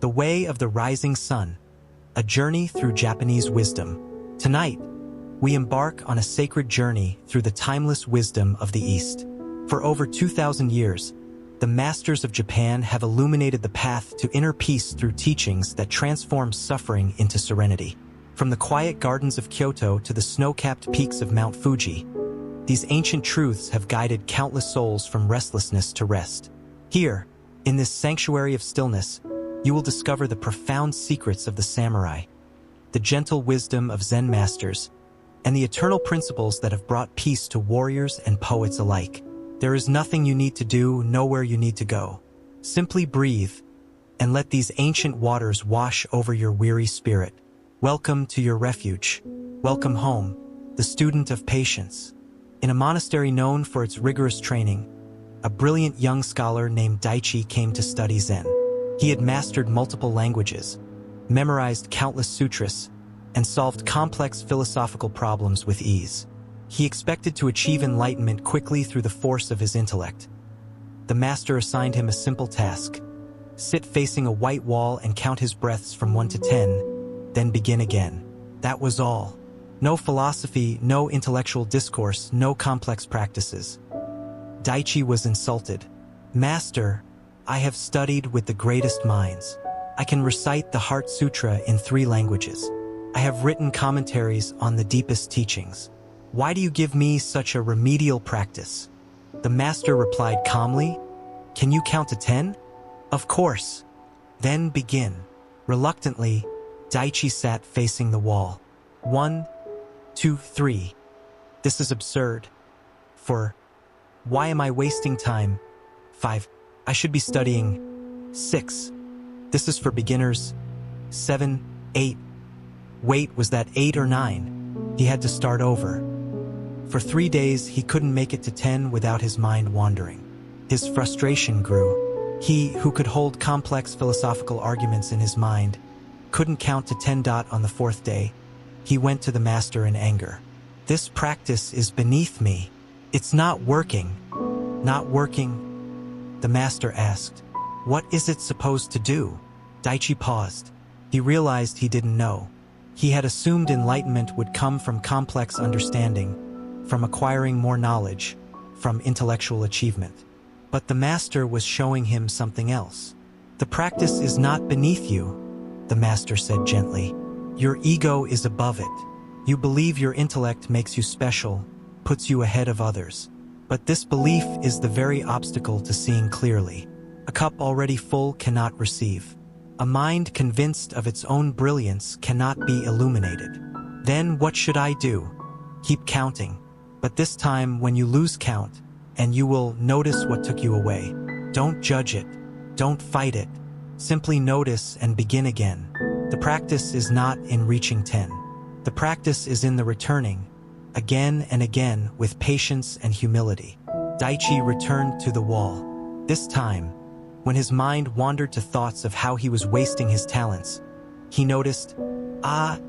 The Way of the Rising Sun, a journey through Japanese wisdom. Tonight, we embark on a sacred journey through the timeless wisdom of the East. For over 2,000 years, the masters of Japan have illuminated the path to inner peace through teachings that transform suffering into serenity. From the quiet gardens of Kyoto to the snow-capped peaks of Mount Fuji, these ancient truths have guided countless souls from restlessness to rest. Here, in this sanctuary of stillness, you will discover the profound secrets of the samurai, the gentle wisdom of Zen masters, and the eternal principles that have brought peace to warriors and poets alike. There is nothing you need to do, nowhere you need to go. Simply breathe and let these ancient waters wash over your weary spirit. Welcome to your refuge. Welcome home, the student of patience. In a monastery known for its rigorous training, a brilliant young scholar named Daichi came to study Zen. He had mastered multiple languages, memorized countless sutras, and solved complex philosophical problems with ease. He expected to achieve enlightenment quickly through the force of his intellect. The master assigned him a simple task: sit facing a white wall and count his breaths from 1 to 10, then begin again. That was all. No philosophy, no intellectual discourse, no complex practices. Daichi was insulted. "Master, I have studied with the greatest minds. I can recite the Heart Sutra in 3 languages. I have written commentaries on the deepest teachings. Why do you give me such a remedial practice?" The master replied calmly, "Can you count to 10? Of course. Then begin." Reluctantly, Daichi sat facing the wall. 1, 2, 3. This is absurd. 4. Why am I wasting time? 5. I should be studying. 6. This is for beginners. 7, 8. Wait, was that 8 or 9? He had to start over. For 3 days, he couldn't make it to 10 without his mind wandering. His frustration grew. He, who could hold complex philosophical arguments in his mind, couldn't count to 10. On the 4th day, he went to the master in anger. "This practice is beneath me. It's not working." "Not working?" the master asked. "What is it supposed to do?" Daichi paused. He realized he didn't know. He had assumed enlightenment would come from complex understanding, from acquiring more knowledge, from intellectual achievement. But the master was showing him something else. "The practice is not beneath you," the master said gently. "Your ego is above it. You believe your intellect makes you special, puts you ahead of others. But this belief is the very obstacle to seeing clearly. A cup already full cannot receive. A mind convinced of its own brilliance cannot be illuminated. Then what should I do? Keep counting. But this time when you lose count, and you will notice what took you away. Don't judge it. Don't fight it. Simply notice and begin again. The practice is not in reaching 10. The practice is in the returning, again and again, with patience and humility." Daichi returned to the wall. This time, when his mind wandered to thoughts of how he was wasting his talents, he noticed,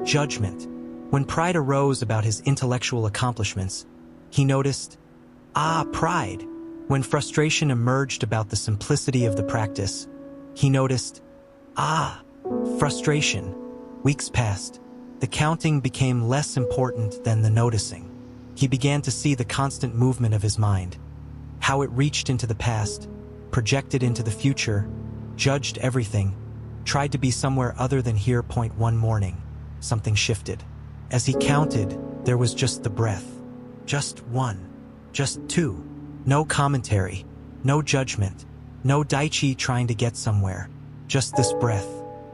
judgment. When pride arose about his intellectual accomplishments, he noticed, pride. When frustration emerged about the simplicity of the practice, he noticed, frustration. Weeks passed. The counting became less important than the noticing. He began to see the constant movement of his mind, how it reached into the past, projected into the future, judged everything, tried to be somewhere other than here. One morning, something shifted. As he counted, there was just the breath. Just 1. Just 2. No commentary, no judgment, no Daichi trying to get somewhere. Just this breath,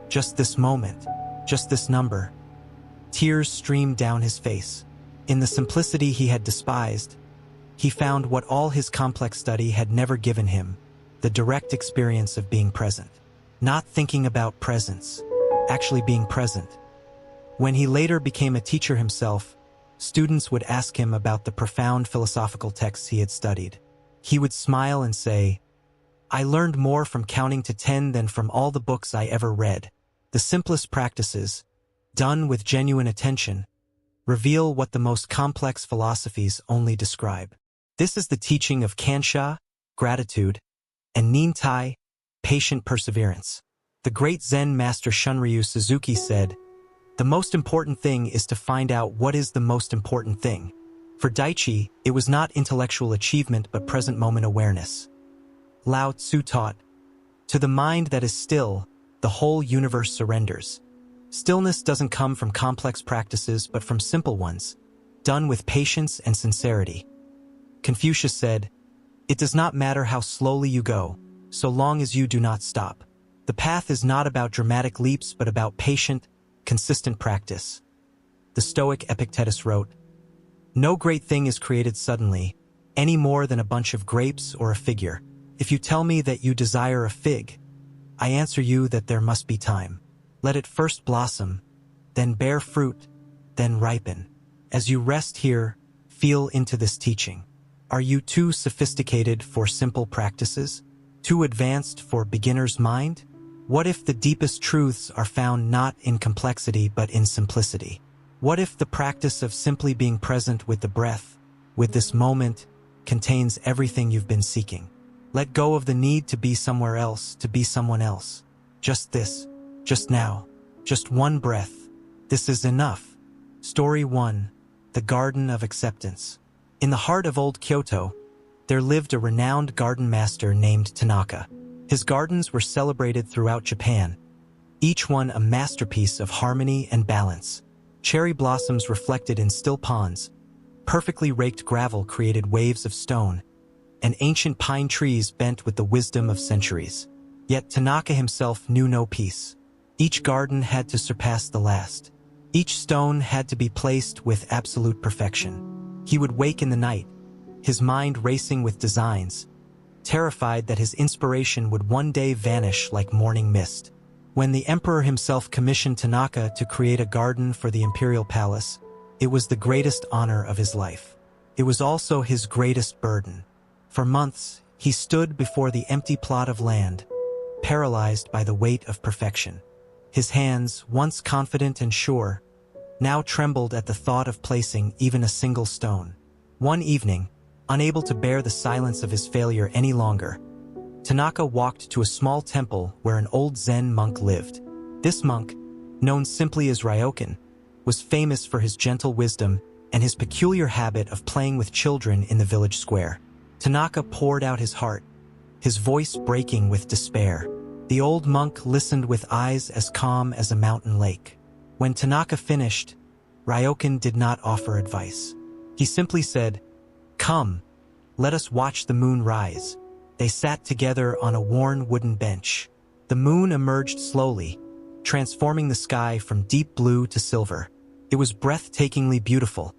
just this moment, just this number. Tears streamed down his face. In the simplicity he had despised, he found what all his complex study had never given him: the direct experience of being present. Not thinking about presence, actually being present. When he later became a teacher himself, students would ask him about the profound philosophical texts he had studied. He would smile and say, "I learned more from counting to 10 than from all the books I ever read." The simplest practices, done with genuine attention, reveal what the most complex philosophies only describe. This is the teaching of Kansha, gratitude, and Nintai, patient perseverance. The great Zen master Shunryu Suzuki said, "The most important thing is to find out what is the most important thing." For Daichi, it was not intellectual achievement but present moment awareness. Lao Tzu taught, "To the mind that is still, the whole universe surrenders." Stillness doesn't come from complex practices but from simple ones, done with patience and sincerity. Confucius said, "It does not matter how slowly you go, so long as you do not stop." The path is not about dramatic leaps but about patient, consistent practice. The Stoic Epictetus wrote, "No great thing is created suddenly, any more than a bunch of grapes or a figure. If you tell me that you desire a fig, I answer you that there must be time. Let it first blossom, then bear fruit, then ripen." As you rest here, feel into this teaching. Are you too sophisticated for simple practices? Too advanced for beginner's mind? What if the deepest truths are found not in complexity but in simplicity? What if the practice of simply being present with the breath, with this moment, contains everything you've been seeking? Let go of the need to be somewhere else, to be someone else. Just this, just now, just one breath. This is enough. Story 1. The Garden of Acceptance. In the heart of old Kyoto, there lived a renowned garden master named Tanaka. His gardens were celebrated throughout Japan, each one a masterpiece of harmony and balance. Cherry blossoms reflected in still ponds, perfectly raked gravel created waves of stone, and ancient pine trees bent with the wisdom of centuries. Yet Tanaka himself knew no peace. Each garden had to surpass the last. Each stone had to be placed with absolute perfection. He would wake in the night, his mind racing with designs, terrified that his inspiration would one day vanish like morning mist. When the emperor himself commissioned Tanaka to create a garden for the imperial palace, it was the greatest honor of his life. It was also his greatest burden. For months, he stood before the empty plot of land, paralyzed by the weight of perfection. His hands, once confident and sure, now trembled at the thought of placing even a single stone. One evening, unable to bear the silence of his failure any longer, Tanaka walked to a small temple where an old Zen monk lived. This monk, known simply as Ryokan, was famous for his gentle wisdom and his peculiar habit of playing with children in the village square. Tanaka poured out his heart, his voice breaking with despair. The old monk listened with eyes as calm as a mountain lake. When Tanaka finished, Ryokan did not offer advice. He simply said, "Come, let us watch the moon rise." They sat together on a worn wooden bench. The moon emerged slowly, transforming the sky from deep blue to silver. It was breathtakingly beautiful,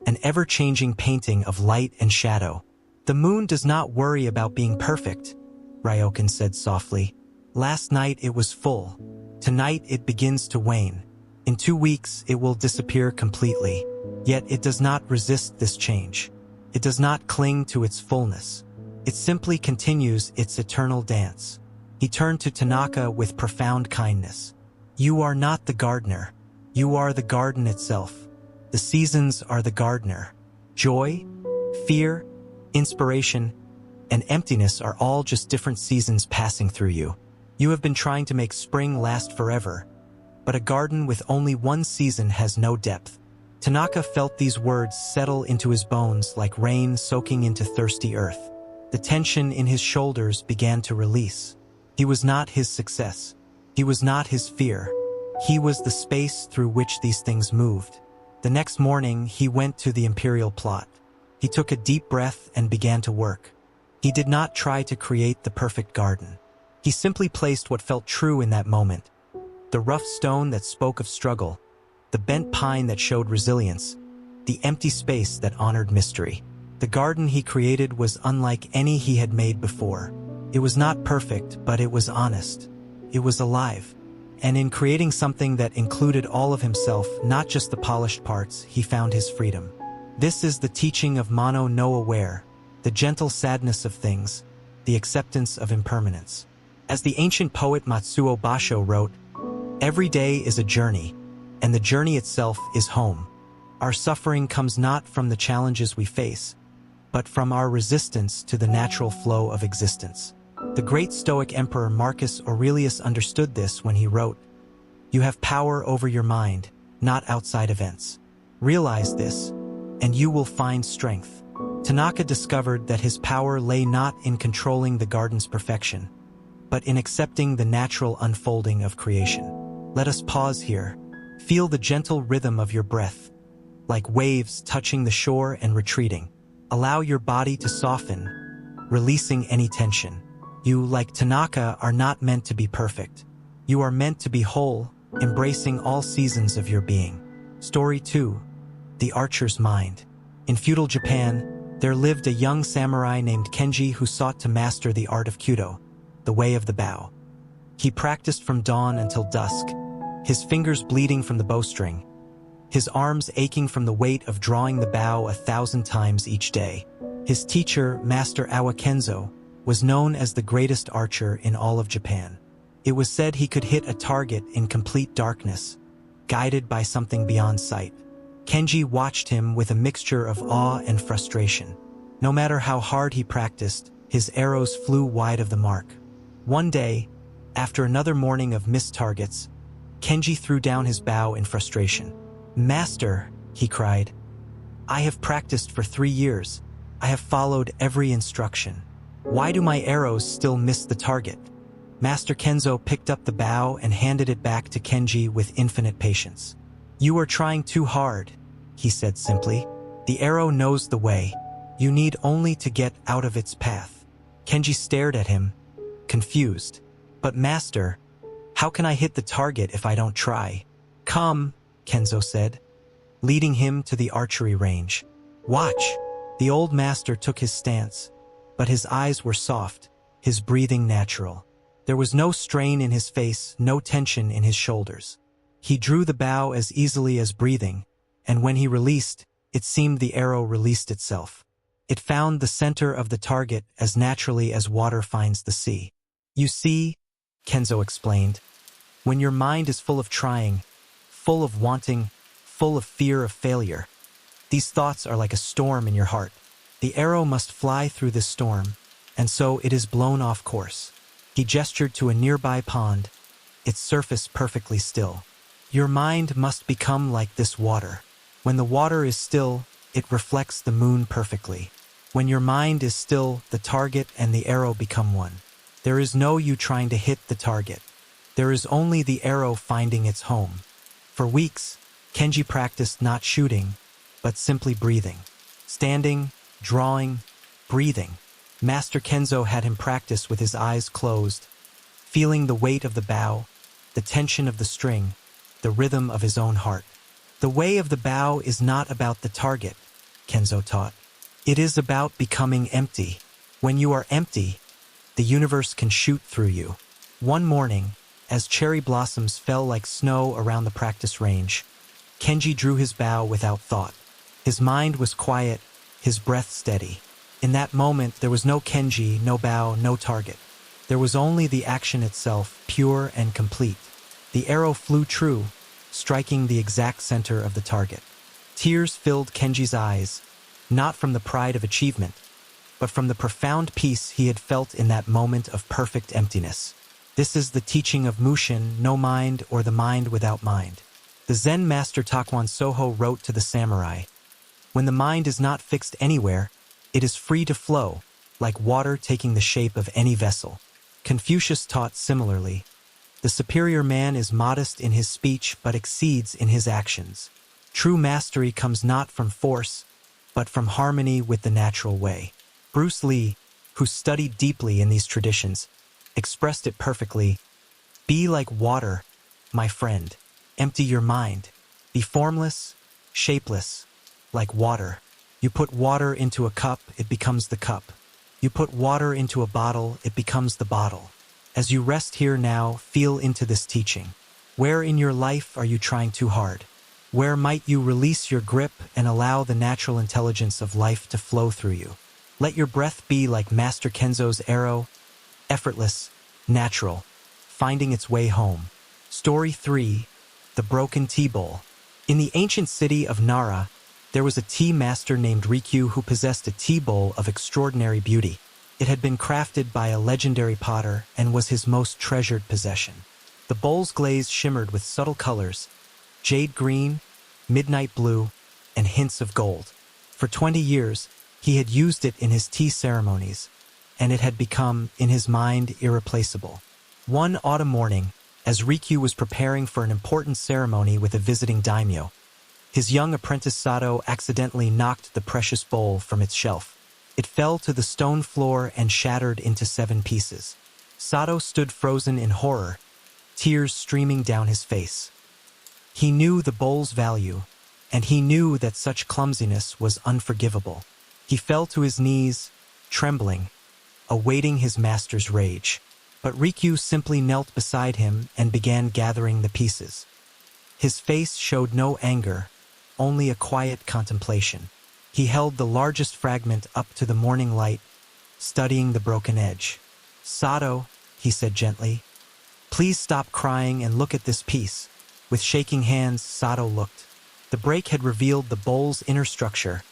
an ever-changing painting of light and shadow. "The moon does not worry about being perfect," Ryokan said softly. "Last night it was full. Tonight it begins to wane. In 2 weeks it will disappear completely. Yet it does not resist this change. It does not cling to its fullness. It simply continues its eternal dance." He turned to Tanaka with profound kindness. "You are not the gardener. You are the garden itself. The seasons are the gardener. Joy, fear, inspiration, and emptiness are all just different seasons passing through you. You have been trying to make spring last forever, but a garden with only one season has no depth." Tanaka felt these words settle into his bones like rain soaking into thirsty earth. The tension in his shoulders began to release. He was not his success. He was not his fear. He was the space through which these things moved. The next morning, he went to the imperial plot. He took a deep breath and began to work. He did not try to create the perfect garden. He simply placed what felt true in that moment. The rough stone that spoke of struggle, the bent pine that showed resilience, the empty space that honored mystery. The garden he created was unlike any he had made before. It was not perfect, but it was honest. It was alive. And in creating something that included all of himself, not just the polished parts, he found his freedom. This is the teaching of Mano no Aware, the gentle sadness of things, the acceptance of impermanence. As the ancient poet Matsuo Basho wrote, "Every day is a journey, and the journey itself is home." Our suffering comes not from the challenges we face, but from our resistance to the natural flow of existence. The great Stoic emperor Marcus Aurelius understood this when he wrote, "You have power over your mind, not outside events. Realize this, and you will find strength." Tanaka discovered that his power lay not in controlling the garden's perfection, but in accepting the natural unfolding of creation. Let us pause here. Feel the gentle rhythm of your breath, like waves touching the shore and retreating. Allow your body to soften, releasing any tension. You, like Tanaka, are not meant to be perfect. You are meant to be whole, embracing all seasons of your being. Story 2. The Archer's Mind. In feudal Japan, there lived a young samurai named Kenji who sought to master the art of Kyoto, the way of the bow. He practiced from dawn until dusk, his fingers bleeding from the bowstring, his arms aching from the weight of drawing the bow 1,000 times each day. His teacher, Master Awa Kenzo, was known as the greatest archer in all of Japan. It was said he could hit a target in complete darkness, guided by something beyond sight. Kenji watched him with a mixture of awe and frustration. No matter how hard he practiced, his arrows flew wide of the mark. One day, after another morning of missed targets, Kenji threw down his bow in frustration. "Master," he cried, "I have practiced for 3 years. I have followed every instruction. Why do my arrows still miss the target?" Master Kenzo picked up the bow and handed it back to Kenji with infinite patience. "You are trying too hard," he said simply. "The arrow knows the way. You need only to get out of its path." Kenji stared at him, confused. "But master, how can I hit the target if I don't try?" "Come," Kenzo said, leading him to the archery range. "Watch." The old master took his stance, but his eyes were soft, his breathing natural. There was no strain in his face, no tension in his shoulders. He drew the bow as easily as breathing, and when he released, it seemed the arrow released itself. It found the center of the target as naturally as water finds the sea. "You see," Kenzo explained, "when your mind is full of trying, full of wanting, full of fear of failure, these thoughts are like a storm in your heart. The arrow must fly through this storm, and so it is blown off course." He gestured to a nearby pond, its surface perfectly still. "Your mind must become like this water. When the water is still, it reflects the moon perfectly. When your mind is still, the target and the arrow become one. There is no you trying to hit the target. There is only the arrow finding its home." For weeks, Kenji practiced not shooting, but simply breathing. Standing, drawing, breathing. Master Kenzo had him practice with his eyes closed, feeling the weight of the bow, the tension of the string, the rhythm of his own heart. "The way of the bow is not about the target," Kenzo taught. "It is about becoming empty. When you are empty, the universe can shoot through you." One morning, as cherry blossoms fell like snow around the practice range, Kenji drew his bow without thought. His mind was quiet, his breath steady. In that moment, there was no Kenji, no bow, no target. There was only the action itself, pure and complete. The arrow flew true, striking the exact center of the target. Tears filled Kenji's eyes, not from the pride of achievement, but from the profound peace he had felt in that moment of perfect emptiness. This is the teaching of Mushin, no mind, or the mind without mind. The Zen master Takuan Soho wrote to the samurai, "When the mind is not fixed anywhere, it is free to flow, like water taking the shape of any vessel." Confucius taught similarly, "The superior man is modest in his speech but exceeds in his actions. True mastery comes not from force, but from harmony with the natural way." Bruce Lee, who studied deeply in these traditions, expressed it perfectly. "Be like water, my friend. Empty your mind. Be formless, shapeless, like water. You put water into a cup, it becomes the cup. You put water into a bottle, it becomes the bottle." As you rest here now, feel into this teaching. Where in your life are you trying too hard? Where might you release your grip and allow the natural intelligence of life to flow through you? Let your breath be like Master Kenzo's arrow, effortless, natural, finding its way home. Story 3. The Broken Tea Bowl. In the ancient city of Nara, there was a tea master named Rikyu who possessed a tea bowl of extraordinary beauty. It had been crafted by a legendary potter and was his most treasured possession. The bowl's glaze shimmered with subtle colors, jade green, midnight blue, and hints of gold. For 20 years, he had used it in his tea ceremonies, and it had become, in his mind, irreplaceable. One autumn morning, as Rikyu was preparing for an important ceremony with a visiting daimyo, his young apprentice Sato accidentally knocked the precious bowl from its shelf. It fell to the stone floor and shattered into 7 pieces. Sato stood frozen in horror, tears streaming down his face. He knew the bowl's value, and he knew that such clumsiness was unforgivable. He fell to his knees, trembling, awaiting his master's rage. But Rikyu simply knelt beside him and began gathering the pieces. His face showed no anger, only a quiet contemplation. He held the largest fragment up to the morning light, studying the broken edge. "Sato," he said gently, "please stop crying and look at this piece." With shaking hands, Sato looked. The break had revealed the bowl's inner structure,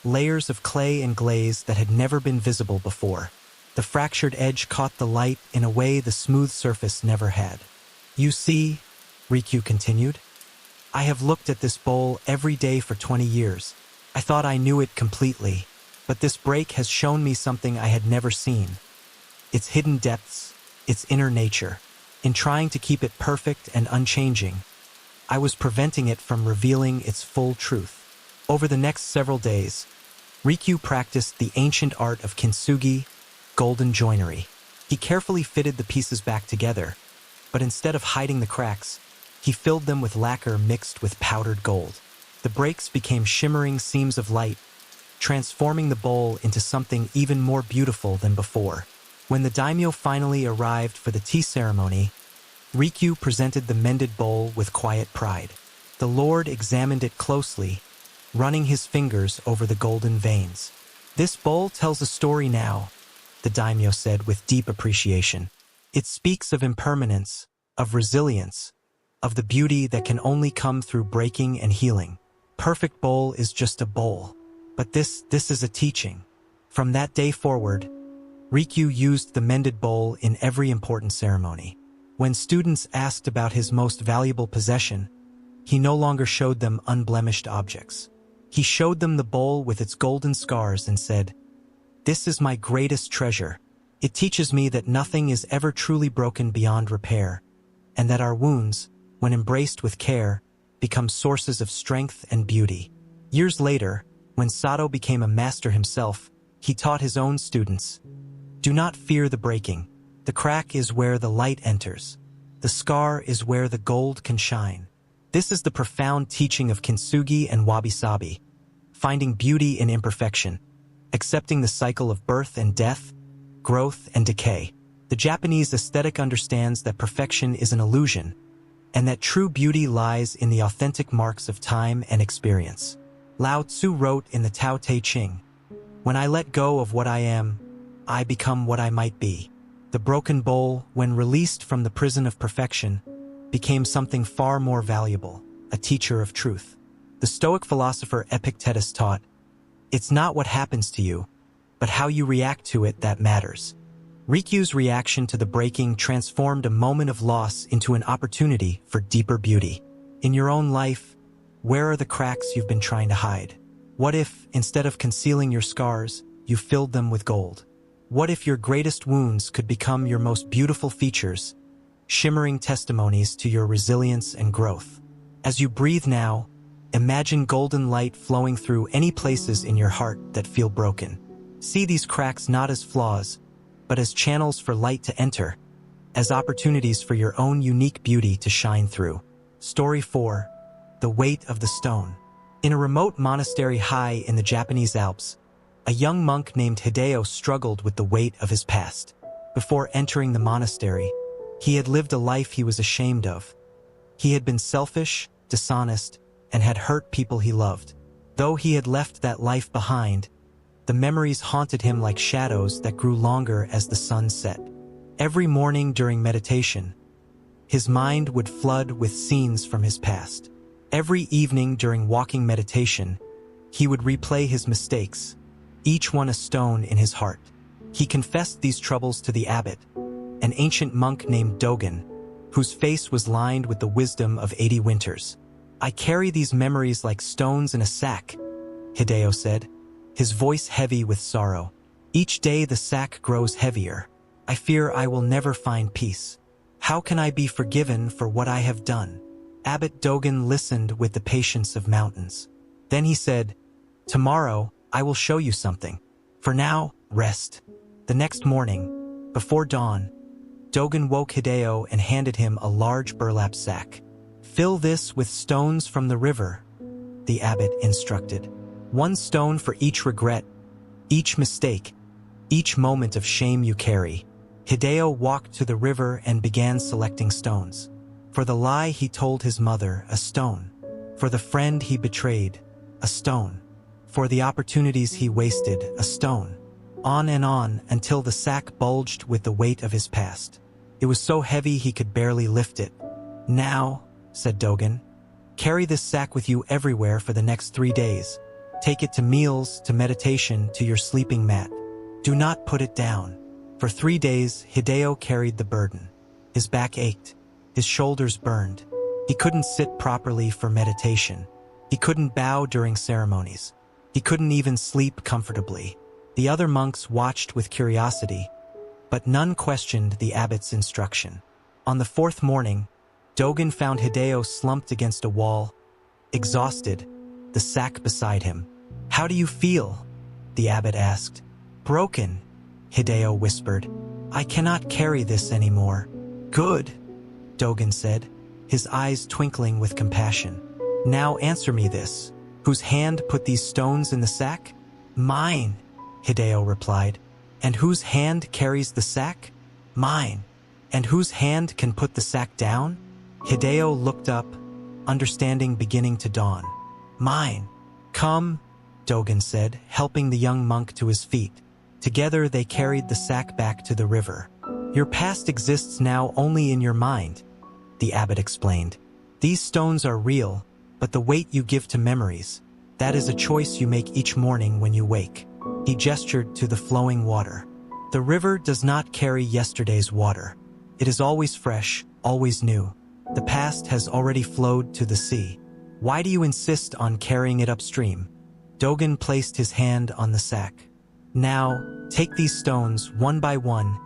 layers of clay and glaze that had never been visible before. The fractured edge caught the light in a way the smooth surface never had. "You see," Rikyu continued, "I have looked at this bowl every day for 20 years. I thought I knew it completely, but this break has shown me something I had never seen. Its hidden depths, its inner nature. In trying to keep it perfect and unchanging, I was preventing it from revealing its full truth." Over the next several days, Rikyu practiced the ancient art of kintsugi, golden joinery. He carefully fitted the pieces back together, but instead of hiding the cracks, he filled them with lacquer mixed with powdered gold. The breaks became shimmering seams of light, transforming the bowl into something even more beautiful than before. When the daimyo finally arrived for the tea ceremony, Rikyu presented the mended bowl with quiet pride. The Lord examined it closely, running his fingers over the golden veins. "This bowl tells a story now," the daimyo said with deep appreciation. "It speaks of impermanence, of resilience, of the beauty that can only come through breaking and healing. Perfect bowl is just a bowl, but this is a teaching." From that day forward, Rikyu used the mended bowl in every important ceremony. When students asked about his most valuable possession, he no longer showed them unblemished objects. He showed them the bowl with its golden scars and said, "This is my greatest treasure. It teaches me that nothing is ever truly broken beyond repair, and that our wounds, when embraced with care, become sources of strength and beauty." Years later, when Sato became a master himself, he taught his own students, "Do not fear the breaking. The crack is where the light enters. The scar is where the gold can shine." This is the profound teaching of kintsugi and wabi-sabi, finding beauty in imperfection, accepting the cycle of birth and death, growth and decay. The Japanese aesthetic understands that perfection is an illusion, and that true beauty lies in the authentic marks of time and experience. Lao Tzu wrote in the Tao Te Ching, "When I let go of what I am, I become what I might be." The broken bowl, when released from the prison of perfection, became something far more valuable, a teacher of truth. The Stoic philosopher Epictetus taught, "It's not what happens to you, but how you react to it that matters." Rikyu's reaction to the breaking transformed a moment of loss into an opportunity for deeper beauty. In your own life, where are the cracks you've been trying to hide? What if, instead of concealing your scars, you filled them with gold? What if your greatest wounds could become your most beautiful features, shimmering testimonies to your resilience and growth? As you breathe now, imagine golden light flowing through any places in your heart that feel broken. See these cracks not as flaws, but as channels for light to enter, as opportunities for your own unique beauty to shine through. Story 4. The Weight of the Stone. In a remote monastery high in the Japanese Alps, a young monk named Hideo struggled with the weight of his past. Before entering the monastery, he had lived a life he was ashamed of. He had been selfish, dishonest, and had hurt people he loved. Though he had left that life behind, the memories haunted him like shadows that grew longer as the sun set. Every morning during meditation, his mind would flood with scenes from his past. Every evening during walking meditation, he would replay his mistakes, each one a stone in his heart. He confessed these troubles to the abbot, an ancient monk named Dogen, whose face was lined with the wisdom of 80 winters. "I carry these memories like stones in a sack," Hideo said, his voice heavy with sorrow. "Each day the sack grows heavier. I fear I will never find peace. How can I be forgiven for what I have done?" Abbot Dogen listened with the patience of mountains. Then he said, "Tomorrow, I will show you something. For now, rest." The next morning, before dawn, Dogen woke Hideo and handed him a large burlap sack. "Fill this with stones from the river," the abbot instructed. "One stone for each regret, each mistake, each moment of shame you carry." Hideo walked to the river and began selecting stones. For the lie he told his mother, a stone. For the friend he betrayed, a stone. For the opportunities he wasted, a stone. On and on until the sack bulged with the weight of his past. It was so heavy he could barely lift it. "Now," said Dogen, "carry this sack with you everywhere for the next 3 days. Take it to meals, to meditation, to your sleeping mat. Do not put it down." For 3 days, Hideo carried the burden. His back ached. His shoulders burned. He couldn't sit properly for meditation. He couldn't bow during ceremonies. He couldn't even sleep comfortably. The other monks watched with curiosity, but none questioned the abbot's instruction. On the 4th morning, Dogen found Hideo slumped against a wall, exhausted, the sack beside him. "How do you feel?" the abbot asked. "Broken," Hideo whispered. "I cannot carry this anymore." "Good," Dogen said, his eyes twinkling with compassion. "Now answer me this. Whose hand put these stones in the sack?" "Mine," Hideo replied. "And whose hand carries the sack?" "Mine." "And whose hand can put the sack down?" Hideo looked up, understanding beginning to dawn. "Mine." "Come," Dogen said, helping the young monk to his feet. Together they carried the sack back to the river. "Your past exists now only in your mind," the abbot explained. "These stones are real, but the weight you give to memories, that is a choice you make each morning when you wake." He gestured to the flowing water. "The river does not carry yesterday's water. It is always fresh, always new. The past has already flowed to the sea. Why do you insist on carrying it upstream?" Dogen placed his hand on the sack. "Now, take these stones one by one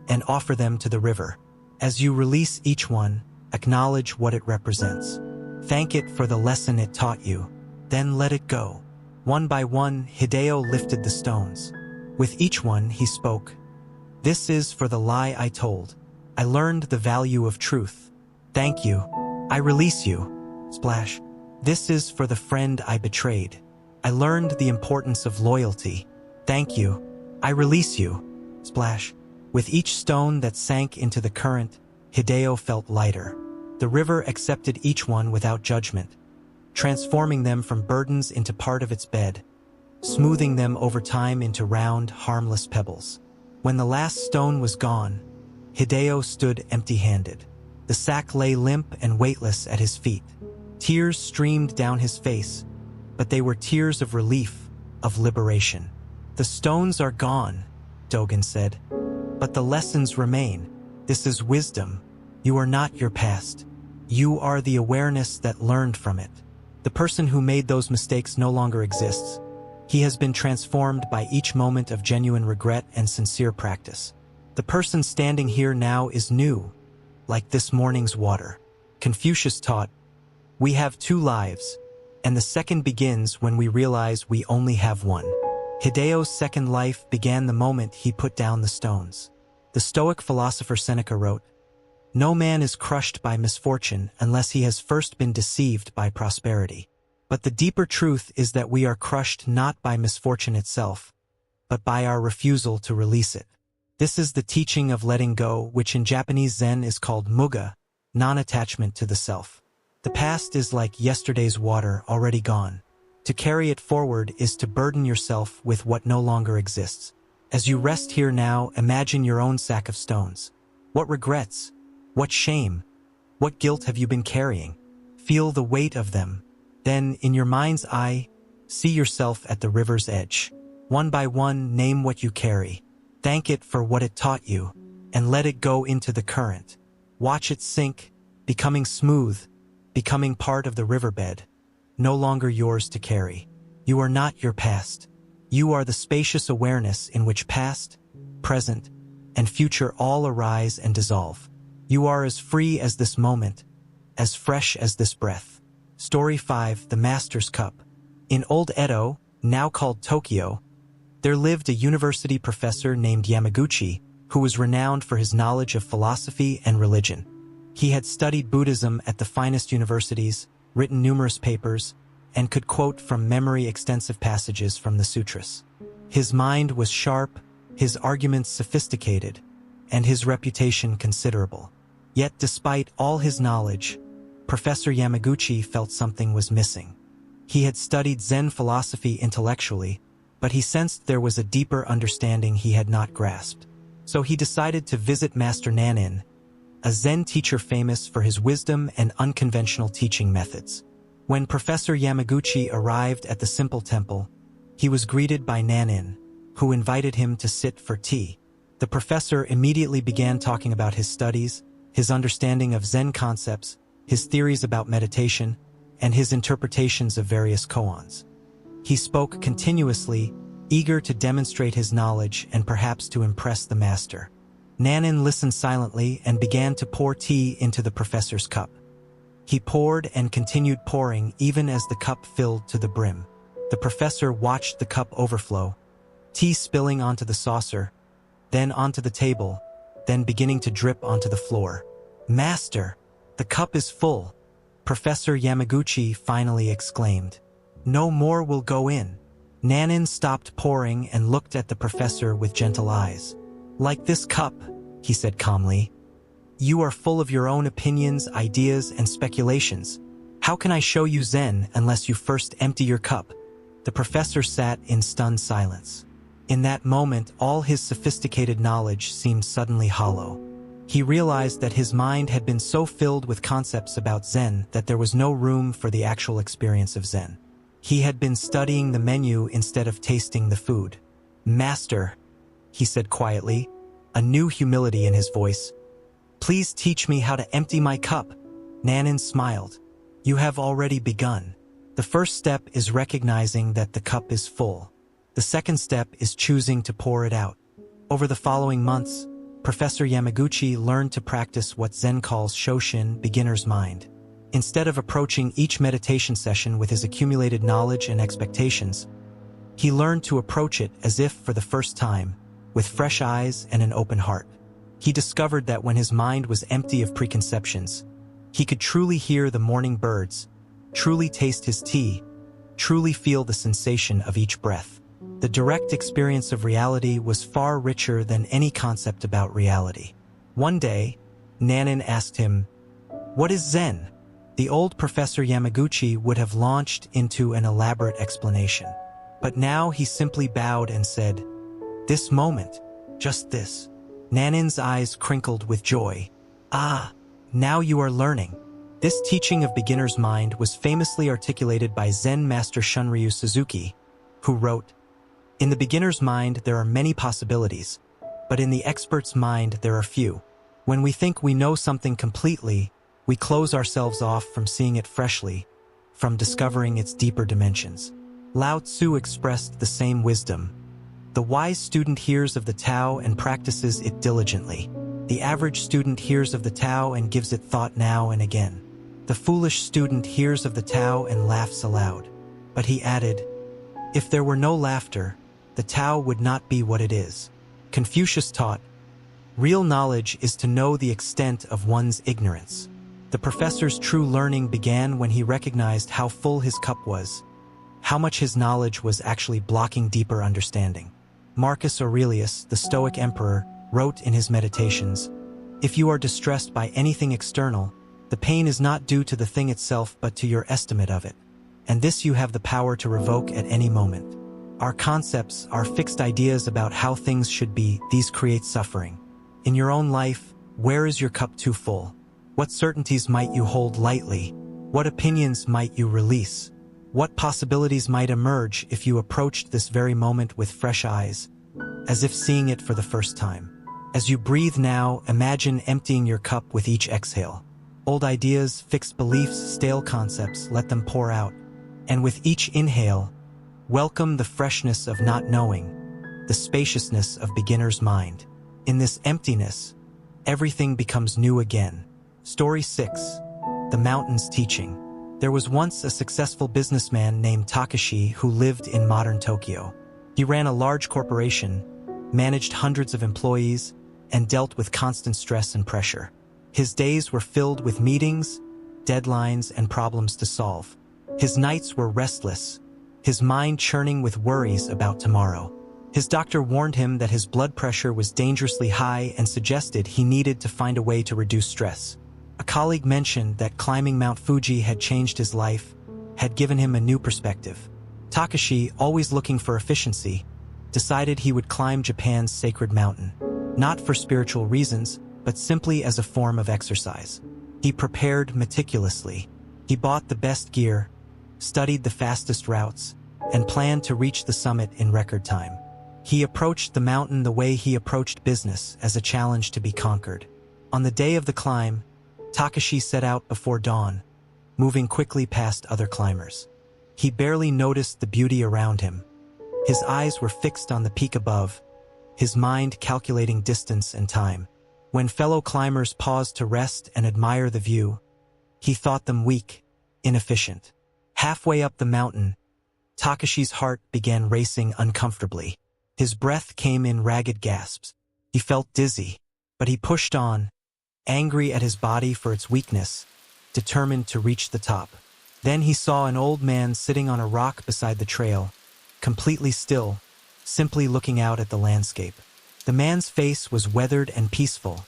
and offer them to the river. As you release each one, acknowledge what it represents. Thank it for the lesson it taught you. Then let it go." One by one, Hideo lifted the stones. With each one, he spoke. "This is for the lie I told. I learned the value of truth. Thank you. I release you." Splash. "This is for the friend I betrayed. I learned the importance of loyalty. Thank you. I release you." Splash. With each stone that sank into the current, Hideo felt lighter. The river accepted each one without judgment, transforming them from burdens into part of its bed, smoothing them over time into round, harmless pebbles. When the last stone was gone, Hideo stood empty-handed. The sack lay limp and weightless at his feet. Tears streamed down his face, but they were tears of relief, of liberation. "The stones are gone," Dogen said, "but the lessons remain. This is wisdom. You are not your past. You are the awareness that learned from it. The person who made those mistakes no longer exists. He has been transformed by each moment of genuine regret and sincere practice. The person standing here now is new, like this morning's water." Confucius taught, "We have 2 lives, and the second begins when we realize we only have one." Hideo's second life began the moment he put down the stones. The Stoic philosopher Seneca wrote, "No man is crushed by misfortune unless he has first been deceived by prosperity. But the deeper truth is that we are crushed not by misfortune itself, but by our refusal to release it." This is the teaching of letting go, which in Japanese Zen is called muga, non-attachment to the self. The past is like yesterday's water already gone. To carry it forward is to burden yourself with what no longer exists. As you rest here now, imagine your own sack of stones. What regrets? What shame? What guilt have you been carrying? Feel the weight of them. Then, in your mind's eye, see yourself at the river's edge. One by one, name what you carry. Thank it for what it taught you, and let it go into the current. Watch it sink, becoming smooth, becoming part of the riverbed, no longer yours to carry. You are not your past. You are the spacious awareness in which past, present, and future all arise and dissolve. You are as free as this moment, as fresh as this breath. Story 5: The Master's Cup. In old Edo, now called Tokyo, there lived a university professor named Yamaguchi who was renowned for his knowledge of philosophy and religion. He had studied Buddhism at the finest universities, written numerous papers, and could quote from memory extensive passages from the sutras. His mind was sharp, his arguments sophisticated, and his reputation considerable. Yet despite all his knowledge, Professor Yamaguchi felt something was missing. He had studied Zen philosophy intellectually, but he sensed there was a deeper understanding he had not grasped. So he decided to visit Master Nanin, a Zen teacher famous for his wisdom and unconventional teaching methods. When Professor Yamaguchi arrived at the simple temple, he was greeted by Nanin, who invited him to sit for tea. The professor immediately began talking about his studies, his understanding of Zen concepts, his theories about meditation, and his interpretations of various koans. He spoke continuously, eager to demonstrate his knowledge and perhaps to impress the master. Nanin listened silently and began to pour tea into the professor's cup. He poured and continued pouring even as the cup filled to the brim. The professor watched the cup overflow, tea spilling onto the saucer, then onto the table, then beginning to drip onto the floor. "Master, the cup is full," Professor Yamaguchi finally exclaimed. "No more will go in." Nanin stopped pouring and looked at the professor with gentle eyes. "Like this cup," he said calmly, "you are full of your own opinions, ideas, and speculations. How can I show you Zen unless you first empty your cup?" The professor sat in stunned silence. In that moment, all his sophisticated knowledge seemed suddenly hollow. He realized that his mind had been so filled with concepts about Zen that there was no room for the actual experience of Zen. He had been studying the menu instead of tasting the food. "Master," he said quietly, a new humility in his voice, "please teach me how to empty my cup." Nanin smiled. "You have already begun. The first step is recognizing that the cup is full. The second step is choosing to pour it out." Over the following months, Professor Yamaguchi learned to practice what Zen calls Shoshin, beginner's mind. Instead of approaching each meditation session with his accumulated knowledge and expectations, he learned to approach it as if for the first time, with fresh eyes and an open heart. He discovered that when his mind was empty of preconceptions, he could truly hear the morning birds, truly taste his tea, truly feel the sensation of each breath. The direct experience of reality was far richer than any concept about reality. One day, Nanin asked him, "What is Zen?" The old Professor Yamaguchi would have launched into an elaborate explanation. But now he simply bowed and said, "This moment, just this." Nanin's eyes crinkled with joy. "Ah, now you are learning." This teaching of beginner's mind was famously articulated by Zen master Shunryu Suzuki, who wrote, "In the beginner's mind there are many possibilities, but in the expert's mind there are few. When we think we know something completely, we close ourselves off from seeing it freshly, from discovering its deeper dimensions." Lao Tzu expressed the same wisdom. "The wise student hears of the Tao and practices it diligently. The average student hears of the Tao and gives it thought now and again. The foolish student hears of the Tao and laughs aloud." But he added, "If there were no laughter, the Tao would not be what it is." Confucius taught, "Real knowledge is to know the extent of one's ignorance." The professor's true learning began when he recognized how full his cup was, how much his knowledge was actually blocking deeper understanding. Marcus Aurelius, the Stoic emperor, wrote in his Meditations, "If you are distressed by anything external, the pain is not due to the thing itself but to your estimate of it, and this you have the power to revoke at any moment." Our concepts, our fixed ideas about how things should be, these create suffering. In your own life, where is your cup too full? What certainties might you hold lightly? What opinions might you release? What possibilities might emerge if you approached this very moment with fresh eyes? as if seeing it for the first time. As you breathe now, imagine emptying your cup with each exhale. Old ideas, fixed beliefs, stale concepts, let them pour out. And with each inhale, welcome the freshness of not knowing, the spaciousness of beginner's mind. In this emptiness, everything becomes new again. Story 6. The Mountain's Teaching. There was once a successful businessman named Takashi who lived in modern Tokyo. He ran a large corporation, managed hundreds of employees, and dealt with constant stress and pressure. His days were filled with meetings, deadlines, and problems to solve. His nights were restless, his mind churning with worries about tomorrow. His doctor warned him that his blood pressure was dangerously high and suggested he needed to find a way to reduce stress. A colleague mentioned that climbing Mount Fuji had changed his life, had given him a new perspective. Takashi, always looking for efficiency, decided he would climb Japan's sacred mountain, not for spiritual reasons, but simply as a form of exercise. He prepared meticulously. He bought the best gear, studied the fastest routes, and planned to reach the summit in record time. He approached the mountain the way he approached business, as a challenge to be conquered. On the day of the climb, Takashi set out before dawn, moving quickly past other climbers. He barely noticed the beauty around him. His eyes were fixed on the peak above, his mind calculating distance and time. When fellow climbers paused to rest and admire the view, he thought them weak, inefficient. Halfway up the mountain, Takashi's heart began racing uncomfortably. His breath came in ragged gasps. He felt dizzy, but he pushed on, angry at his body for its weakness, determined to reach the top. Then he saw an old man sitting on a rock beside the trail, completely still, simply looking out at the landscape. The man's face was weathered and peaceful,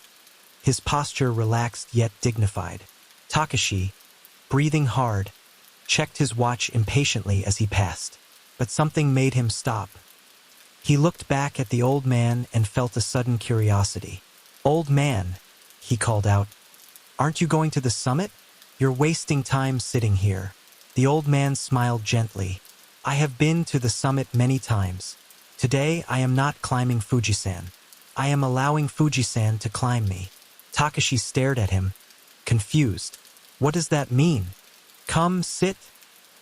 his posture relaxed yet dignified. Takashi, breathing hard, checked his watch impatiently as he passed, but something made him stop. He looked back at the old man and felt a sudden curiosity. "Old man," he called out, "aren't you going to the summit? You're wasting time sitting here." The old man smiled gently. "I have been to the summit many times. Today I am not climbing Fujisan. I am allowing Fujisan to climb me." Takashi stared at him, confused. "What does that mean?" "Come, sit,"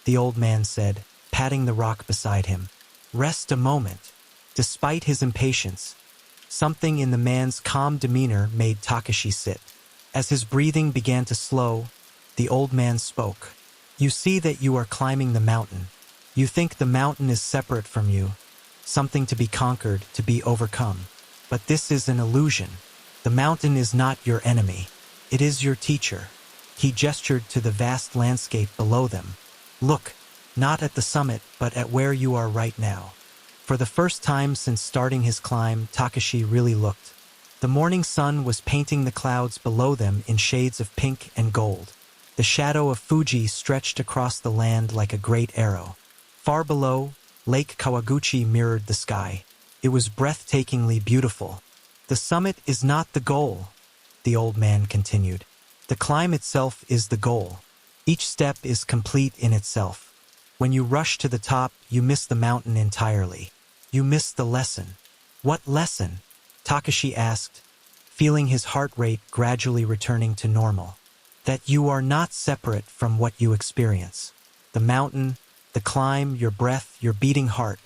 the old man said, patting the rock beside him. "Rest a moment." Despite his impatience, something in the man's calm demeanor made Takashi sit. As his breathing began to slow, the old man spoke. "You see that you are climbing the mountain. You think the mountain is separate from you, something to be conquered, to be overcome. But this is an illusion. The mountain is not your enemy. It is your teacher." He gestured to the vast landscape below them. "Look, not at the summit, but at where you are right now." For the first time since starting his climb, Takashi really looked. The morning sun was painting the clouds below them in shades of pink and gold. The shadow of Fuji stretched across the land like a great arrow. Far below, Lake Kawaguchi mirrored the sky. It was breathtakingly beautiful. "The summit is not the goal," the old man continued. "The climb itself is the goal. Each step is complete in itself. When you rush to the top, you miss the mountain entirely. You miss the lesson." "What lesson?" Takashi asked, feeling his heart rate gradually returning to normal. "That you are not separate from what you experience. The mountain, the climb, your breath, your beating heart.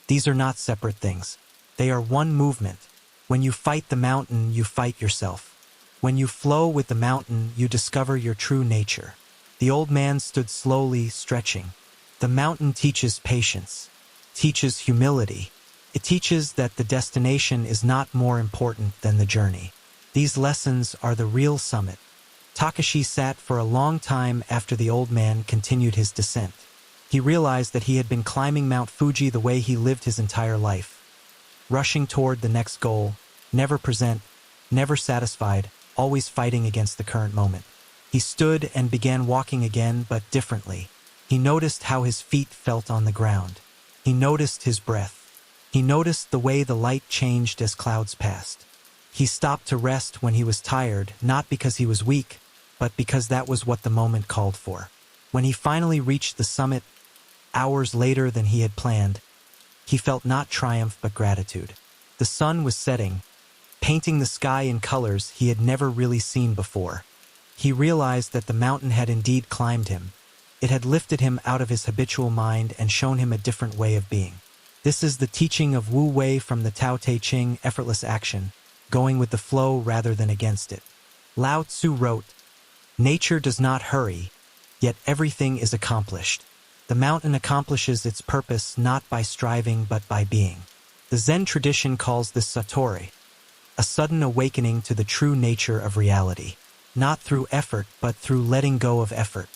These are not separate things. They are one movement. When you fight the mountain, you fight yourself. When you flow with the mountain, you discover your true nature." The old man stood slowly, stretching. "The mountain teaches patience, teaches humility. It teaches that the destination is not more important than the journey. These lessons are the real summit." Takashi sat for a long time after the old man continued his descent. He realized that he had been climbing Mount Fuji the way he lived his entire life, rushing toward the next goal, never present, never satisfied, always fighting against the current moment. He stood and began walking again, but differently. He noticed how his feet felt on the ground. He noticed his breath. He noticed the way the light changed as clouds passed. He stopped to rest when he was tired, not because he was weak, but because that was what the moment called for. When he finally reached the summit, hours later than he had planned, he felt not triumph but gratitude. The sun was setting, painting the sky in colors he had never really seen before. He realized that the mountain had indeed climbed him. It had lifted him out of his habitual mind and shown him a different way of being. This is the teaching of Wu Wei from the Tao Te Ching, effortless action, going with the flow rather than against it. Lao Tzu wrote, "Nature does not hurry, yet everything is accomplished. The mountain accomplishes its purpose not by striving but by being." The Zen tradition calls this satori, a sudden awakening to the true nature of reality. Not through effort but through letting go of effort.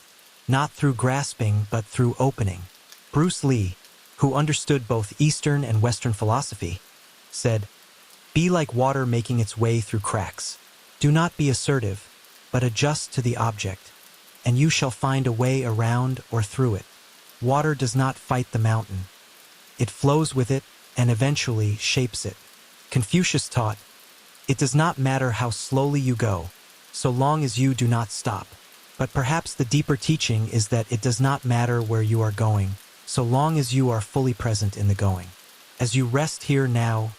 Not through grasping but through opening. Bruce Lee, who understood both Eastern and Western philosophy, said, "Be like water making its way through cracks. Do not be assertive, but adjust to the object, and you shall find a way around or through it." Water does not fight the mountain. It flows with it and eventually shapes it. Confucius taught, "It does not matter how slowly you go, so long as you do not stop." But perhaps the deeper teaching is that it does not matter where you are going, so long as you are fully present in the going. As you rest here now,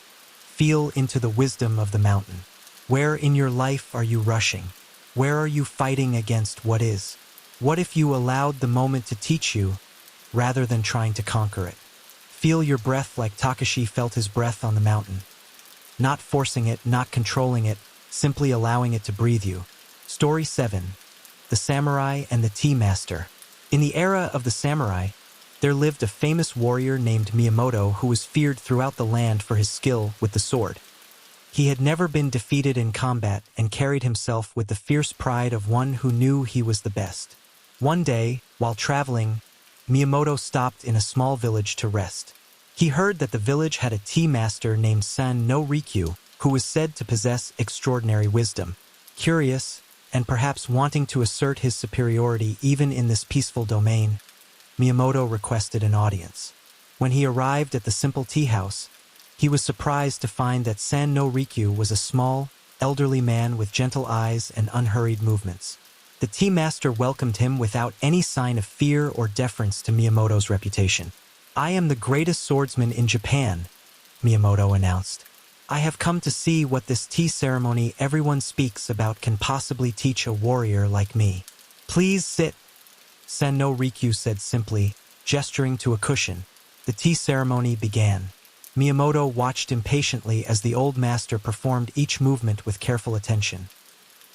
feel into the wisdom of the mountain. Where in your life are you rushing? Where are you fighting against what is? What if you allowed the moment to teach you, rather than trying to conquer it? Feel your breath like Takashi felt his breath on the mountain. Not forcing it, not controlling it, simply allowing it to breathe you. Story 7. The Samurai and the Tea Master. In the era of the samurai, there lived a famous warrior named Miyamoto who was feared throughout the land for his skill with the sword. He had never been defeated in combat and carried himself with the fierce pride of one who knew he was the best. One day, while traveling, Miyamoto stopped in a small village to rest. He heard that the village had a tea master named San no Rikyu, who was said to possess extraordinary wisdom. Curious, and perhaps wanting to assert his superiority even in this peaceful domain, Miyamoto requested an audience. When he arrived at the simple tea house, he was surprised to find that San no Rikyu was a small, elderly man with gentle eyes and unhurried movements. The tea master welcomed him without any sign of fear or deference to Miyamoto's reputation. "I am the greatest swordsman in Japan," Miyamoto announced. "I have come to see what this tea ceremony everyone speaks about can possibly teach a warrior like me. Please sit," San no Rikyu said simply, gesturing to a cushion. The tea ceremony began. Miyamoto watched impatiently as the old master performed each movement with careful attention.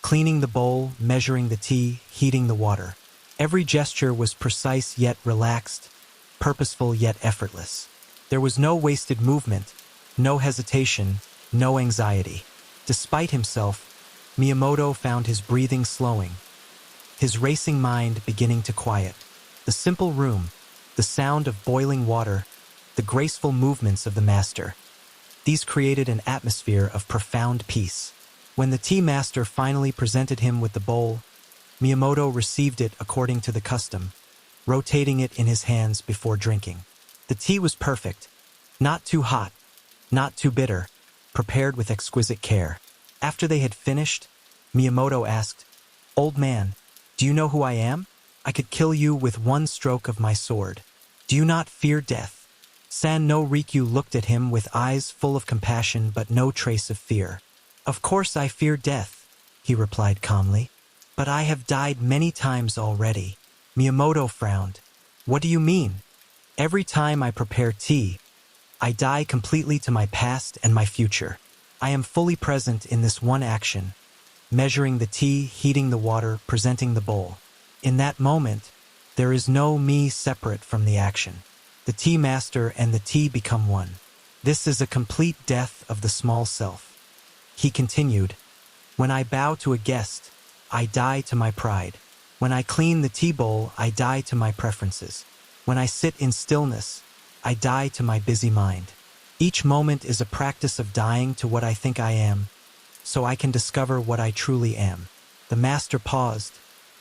Cleaning the bowl, measuring the tea, heating the water. Every gesture was precise yet relaxed, purposeful yet effortless. There was no wasted movement, no hesitation, no anxiety. Despite himself, Miyamoto found his breathing slowing, his racing mind beginning to quiet. The simple room, the sound of boiling water, the graceful movements of the master. These created an atmosphere of profound peace. When the tea master finally presented him with the bowl, Miyamoto received it according to the custom, rotating it in his hands before drinking. The tea was perfect, not too hot, not too bitter, prepared with exquisite care. After they had finished, Miyamoto asked, "Old man, do you know who I am? I could kill you with one stroke of my sword. Do you not fear death?" San no Rikyu looked at him with eyes full of compassion but no trace of fear. "Of course I fear death," he replied calmly. "But I have died many times already." Miyamoto frowned. "What do you mean?" "Every time I prepare tea, I die completely to my past and my future. I am fully present in this one action, measuring the tea, heating the water, presenting the bowl. In that moment, there is no me separate from the action. The tea master and the tea become one. This is a complete death of the small self." He continued, "When I bow to a guest, I die to my pride. When I clean the tea bowl, I die to my preferences. When I sit in stillness, I die to my busy mind. Each moment is a practice of dying to what I think I am, so I can discover what I truly am." The master paused,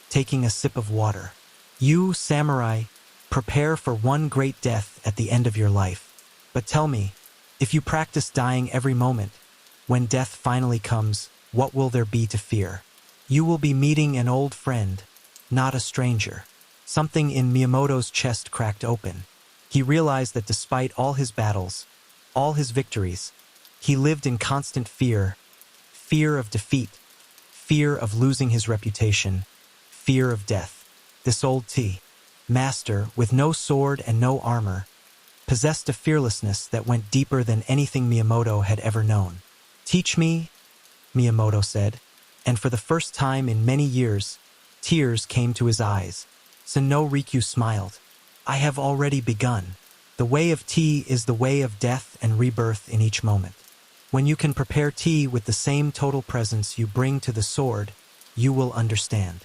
taking a sip of water. "You, samurai, prepare for one great death at the end of your life. But tell me, if you practice dying every moment, when death finally comes, what will there be to fear? You will be meeting an old friend, not a stranger." Something in Miyamoto's chest cracked open. He realized that despite all his battles, all his victories, He lived in constant fear, fear of defeat, fear of losing his reputation, fear of death. This old master, with no sword and no armor, possessed a fearlessness that went deeper than anything Miyamoto had ever known. "Teach me," Miyamoto said, and for the first time in many years, tears came to his eyes. Senno Rikyu smiled. "I have already begun. The way of tea is the way of death and rebirth in each moment. When you can prepare tea with the same total presence you bring to the sword, you will understand."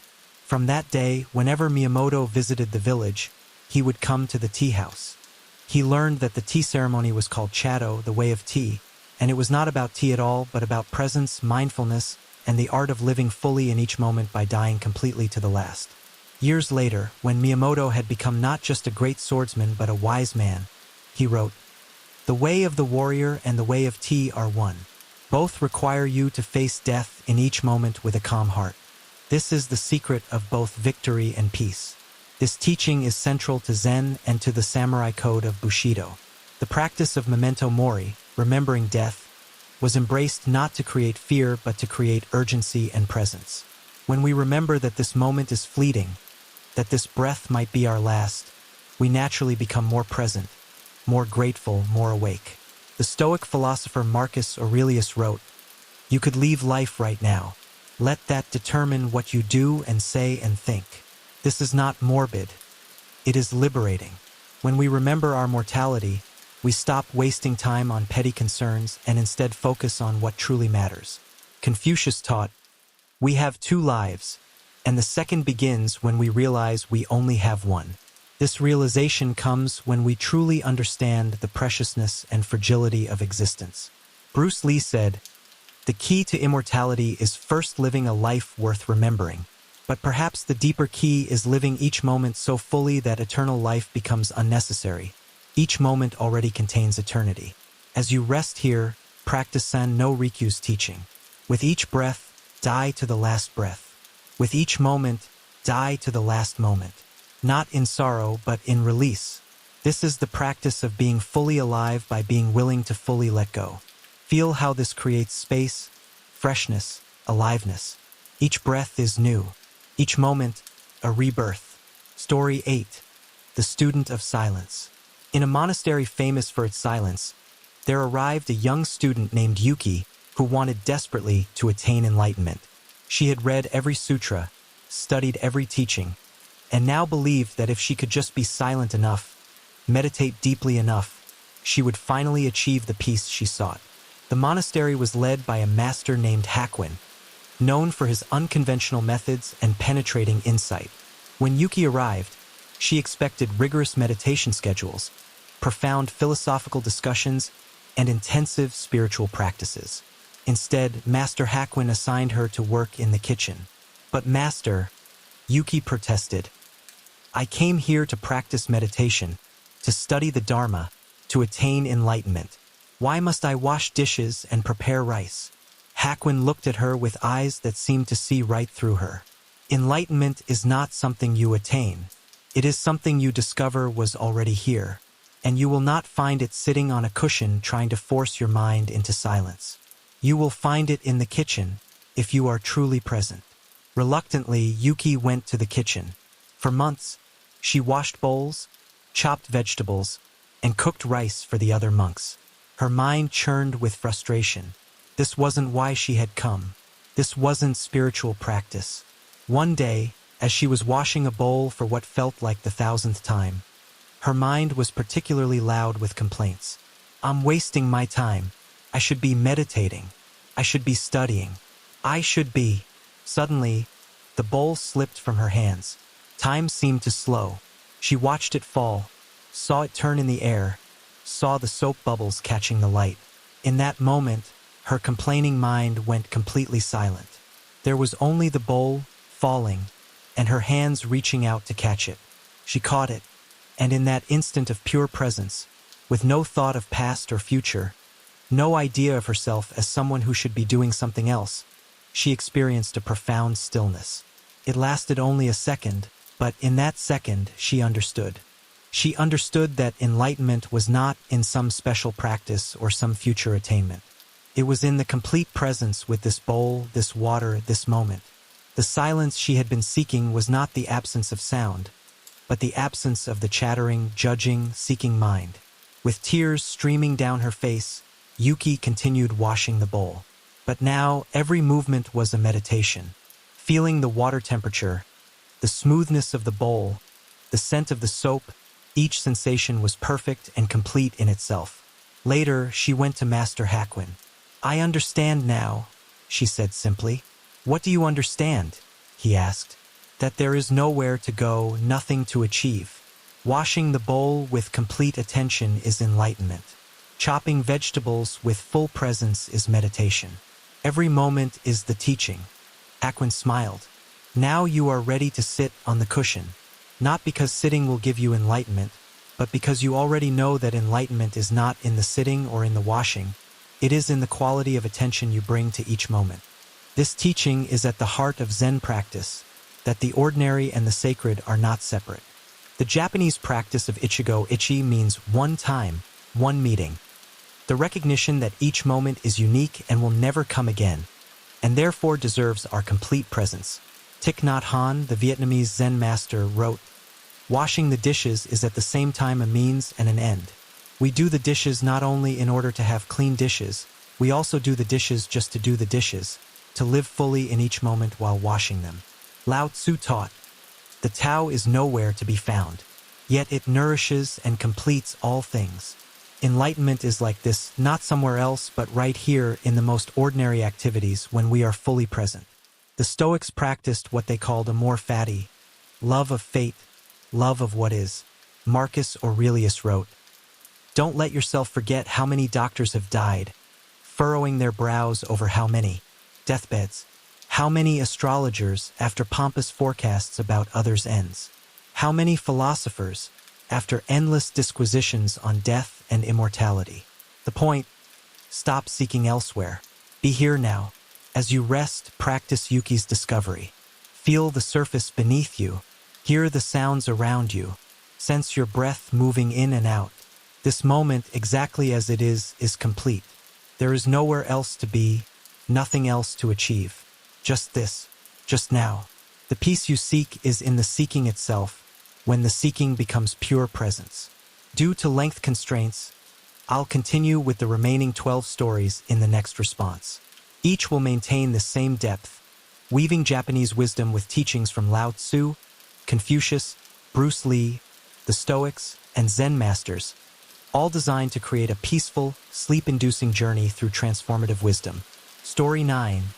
From that day, whenever Miyamoto visited the village, he would come to the tea house. He learned that the tea ceremony was called Chado, the way of tea, and it was not about tea at all, but about presence, mindfulness, and the art of living fully in each moment by dying completely to the last. Years later, when Miyamoto had become not just a great swordsman but a wise man, he wrote, "The way of the warrior and the way of tea are one. Both require you to face death in each moment with a calm heart. This is the secret of both victory and peace." This teaching is central to Zen and to the samurai code of Bushido. The practice of memento mori, remembering death, was embraced not to create fear but to create urgency and presence. When we remember that this moment is fleeting, that this breath might be our last, we naturally become more present, more grateful, more awake. The Stoic philosopher Marcus Aurelius wrote, "You could leave life right now. Let that determine what you do and say and think." This is not morbid. It is liberating. When we remember our mortality, we stop wasting time on petty concerns and instead focus on what truly matters. Confucius taught, "We have two lives, and the second begins when we realize we only have one." This realization comes when we truly understand the preciousness and fragility of existence. Bruce Lee said, "The key to immortality is first living a life worth remembering. But perhaps the deeper key is living each moment so fully that eternal life becomes unnecessary. Each moment already contains eternity." As you rest here, practice Senno Rikyu's teaching. With each breath, die to the last breath. With each moment, die to the last moment. Not in sorrow, but in release. This is the practice of being fully alive by being willing to fully let go. Feel how this creates space, freshness, aliveness. Each breath is new. Each moment, a rebirth. Story 8. The Student of Silence. In a monastery famous for its silence, there arrived a young student named Yuki who wanted desperately to attain enlightenment. She had read every sutra, studied every teaching, and now believed that if she could just be silent enough, meditate deeply enough, she would finally achieve the peace she sought. The monastery was led by a master named Hakuin, known for his unconventional methods and penetrating insight. When Yuki arrived, she expected rigorous meditation schedules, profound philosophical discussions, and intensive spiritual practices. Instead, Master Hakuin assigned her to work in the kitchen. "But Master," Yuki protested, "I came here to practice meditation, to study the Dharma, to attain enlightenment. Why must I wash dishes and prepare rice?" Hakuin looked at her with eyes that seemed to see right through her. "Enlightenment is not something you attain. It is something you discover was already here, and you will not find it sitting on a cushion trying to force your mind into silence. You will find it in the kitchen, if you are truly present." Reluctantly, Yuki went to the kitchen. For months, she washed bowls, chopped vegetables, and cooked rice for the other monks. Her mind churned with frustration. This wasn't why she had come. This wasn't spiritual practice. One day, as she was washing a bowl for what felt like the 1,000th time, her mind was particularly loud with complaints. "I'm wasting my time. I should be meditating. I should be studying. I should be..." Suddenly, the bowl slipped from her hands. Time seemed to slow. She watched it fall, saw it turn in the air, saw the soap bubbles catching the light. In that moment, her complaining mind went completely silent. There was only the bowl falling, and her hands reaching out to catch it. She caught it, and in that instant of pure presence, with no thought of past or future, no idea of herself as someone who should be doing something else, she experienced a profound stillness. It lasted only a second, but in that second she understood. She understood that enlightenment was not in some special practice or some future attainment. It was in the complete presence with this bowl, this water, this moment. The silence she had been seeking was not the absence of sound, but the absence of the chattering, judging, seeking mind. With tears streaming down her face, Yuki continued washing the bowl. But now, every movement was a meditation. Feeling the water temperature, the smoothness of the bowl, the scent of the soap, each sensation was perfect and complete in itself. Later, she went to Master Hakuin. "I understand now," she said simply. "What do you understand?" he asked. "That there is nowhere to go, nothing to achieve. Washing the bowl with complete attention is enlightenment. Chopping vegetables with full presence is meditation. Every moment is the teaching." Hakuin smiled. "Now you are ready to sit on the cushion, not because sitting will give you enlightenment, but because you already know that enlightenment is not in the sitting or in the washing. It is in the quality of attention you bring to each moment. This teaching is at the heart of Zen practice, that the ordinary and the sacred are not separate. The Japanese practice of Ichigo Ichi means one time, one meeting. The recognition that each moment is unique and will never come again, and therefore deserves our complete presence. Thich Nhat Hanh, the Vietnamese Zen master, wrote, "Washing the dishes is at the same time a means and an end. We do the dishes not only in order to have clean dishes, we also do the dishes just to do the dishes, to live fully in each moment while washing them." Lao Tzu taught, "The Tao is nowhere to be found, yet it nourishes and completes all things." Enlightenment is like this, not somewhere else, but right here in the most ordinary activities when we are fully present. The Stoics practiced what they called amor fati, love of fate, love of what is. Marcus Aurelius wrote, "Don't let yourself forget how many doctors have died, furrowing their brows over how many deathbeds, how many astrologers after pompous forecasts about others' ends, how many philosophers after endless disquisitions on death and immortality. The point, stop seeking elsewhere. Be here now. As you rest, practice Yuki's discovery. Feel the surface beneath you. Hear the sounds around you. Sense your breath moving in and out. This moment, exactly as it is complete. There is nowhere else to be, nothing else to achieve. Just this, just now. The peace you seek is in the seeking itself, when the seeking becomes pure presence." Due to length constraints, I'll continue with the remaining 12 stories in the next response. Each will maintain the same depth, weaving Japanese wisdom with teachings from Lao Tzu, Confucius, Bruce Lee, the Stoics, and Zen masters, all designed to create a peaceful, sleep-inducing journey through transformative wisdom. Story 9.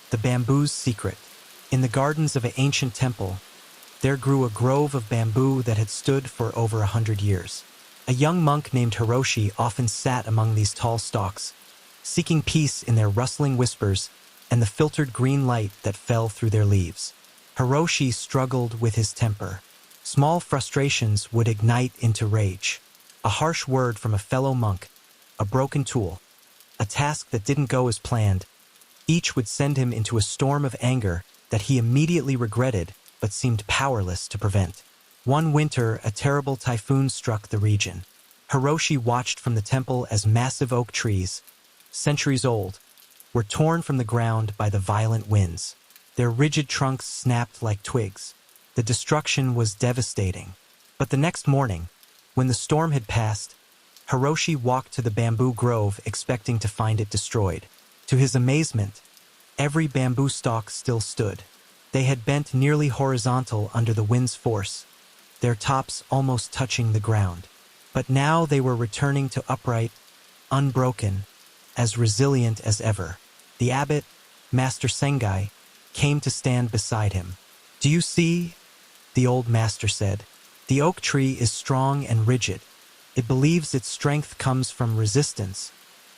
The Bamboo's Secret. In the gardens of an ancient temple, there grew a grove of bamboo that had stood for over 100 years. A young monk named Hiroshi often sat among these tall stalks, seeking peace in their rustling whispers and the filtered green light that fell through their leaves. Hiroshi struggled with his temper. Small frustrations would ignite into rage. A harsh word from a fellow monk, a broken tool, a task that didn't go as planned, each would send him into a storm of anger that he immediately regretted but seemed powerless to prevent. One winter, a terrible typhoon struck the region. Hiroshi watched from the temple as massive oak trees, centuries old, were torn from the ground by the violent winds. Their rigid trunks snapped like twigs. The destruction was devastating. But the next morning, when the storm had passed, Hiroshi walked to the bamboo grove expecting to find it destroyed. To his amazement, every bamboo stalk still stood. They had bent nearly horizontal under the wind's force, their tops almost touching the ground. But now they were returning to upright, unbroken, as resilient as ever. The abbot, Master Sengai, came to stand beside him. "Do you see?" the old master said. "The oak tree is strong and rigid. It believes its strength comes from resistance,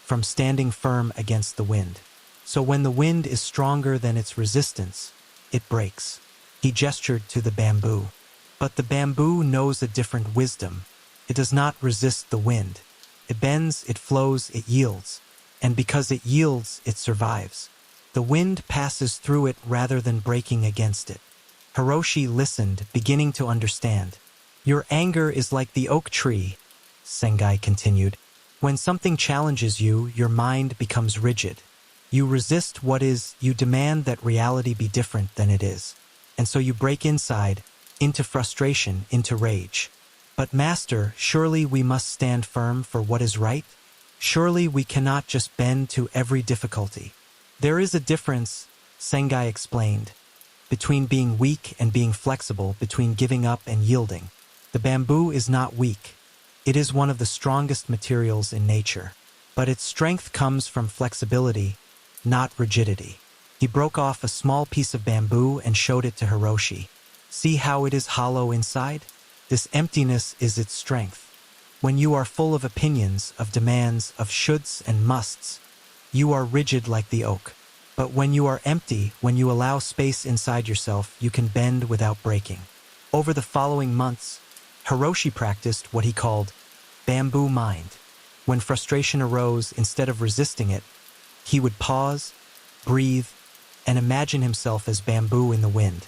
from standing firm against the wind. So when the wind is stronger than its resistance, it breaks." He gestured to the bamboo. But the bamboo knows a different wisdom. It does not resist the wind. It bends, it flows, it yields. And because it yields, it survives. The wind passes through it rather than breaking against it. Hiroshi listened, beginning to understand. "Your anger is like the oak tree," Sengai continued. When something challenges you, your mind becomes rigid. You resist what is, you demand that reality be different than it is. And so you break inside, into frustration, into rage. But Master, surely we must stand firm for what is right? Surely we cannot just bend to every difficulty. There is a difference, Sengai explained, between being weak and being flexible, between giving up and yielding. The bamboo is not weak. It is one of the strongest materials in nature. But its strength comes from flexibility, not rigidity. He broke off a small piece of bamboo and showed it to Hiroshi. See how it is hollow inside? This emptiness is its strength. When you are full of opinions, of demands, of shoulds and musts, you are rigid like the oak. But when you are empty, when you allow space inside yourself, you can bend without breaking. Over the following months, Hiroshi practiced what he called bamboo mind. When frustration arose, instead of resisting it, he would pause, breathe, and imagine himself as bamboo in the wind.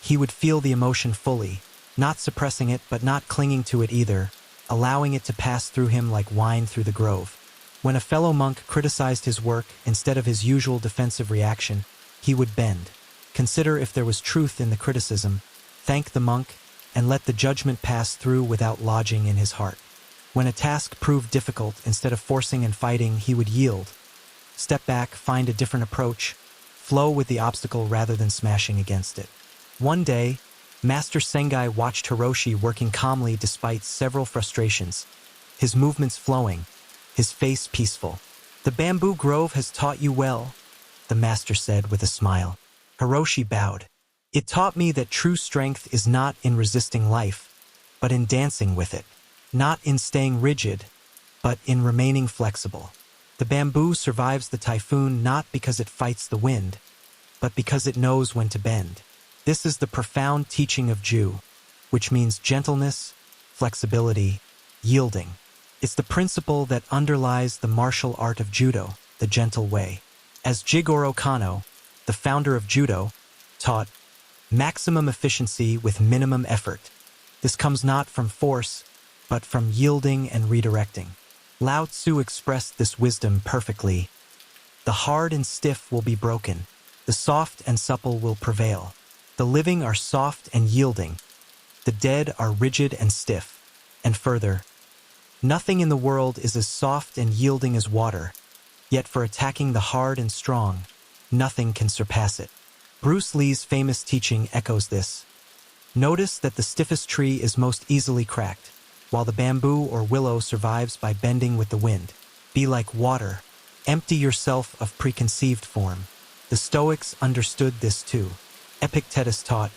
He would feel the emotion fully, not suppressing it but not clinging to it either, allowing it to pass through him like wine through the grove. When a fellow monk criticized his work, instead of his usual defensive reaction, he would bend. Consider if there was truth in the criticism, thank the monk, and let the judgment pass through without lodging in his heart. When a task proved difficult, instead of forcing and fighting, he would yield. Step back, find a different approach, flow with the obstacle rather than smashing against it. One day, Master Sengai watched Hiroshi working calmly despite several frustrations, his movements flowing, his face peaceful. The bamboo grove has taught you well, the master said with a smile. Hiroshi bowed. It taught me that true strength is not in resisting life, but in dancing with it. Not in staying rigid, but in remaining flexible. The bamboo survives the typhoon not because it fights the wind, but because it knows when to bend. This is the profound teaching of Ju, which means gentleness, flexibility, yielding. It's the principle that underlies the martial art of Judo, the gentle way. As Jigoro Kano, the founder of Judo, taught, maximum efficiency with minimum effort. This comes not from force, but from yielding and redirecting. Lao Tzu expressed this wisdom perfectly. The hard and stiff will be broken. The soft and supple will prevail. The living are soft and yielding. The dead are rigid and stiff. And further, nothing in the world is as soft and yielding as water, yet for attacking the hard and strong, nothing can surpass it. Bruce Lee's famous teaching echoes this. Notice that the stiffest tree is most easily cracked, while the bamboo or willow survives by bending with the wind. Be like water. Empty yourself of preconceived form. The Stoics understood this too. Epictetus taught,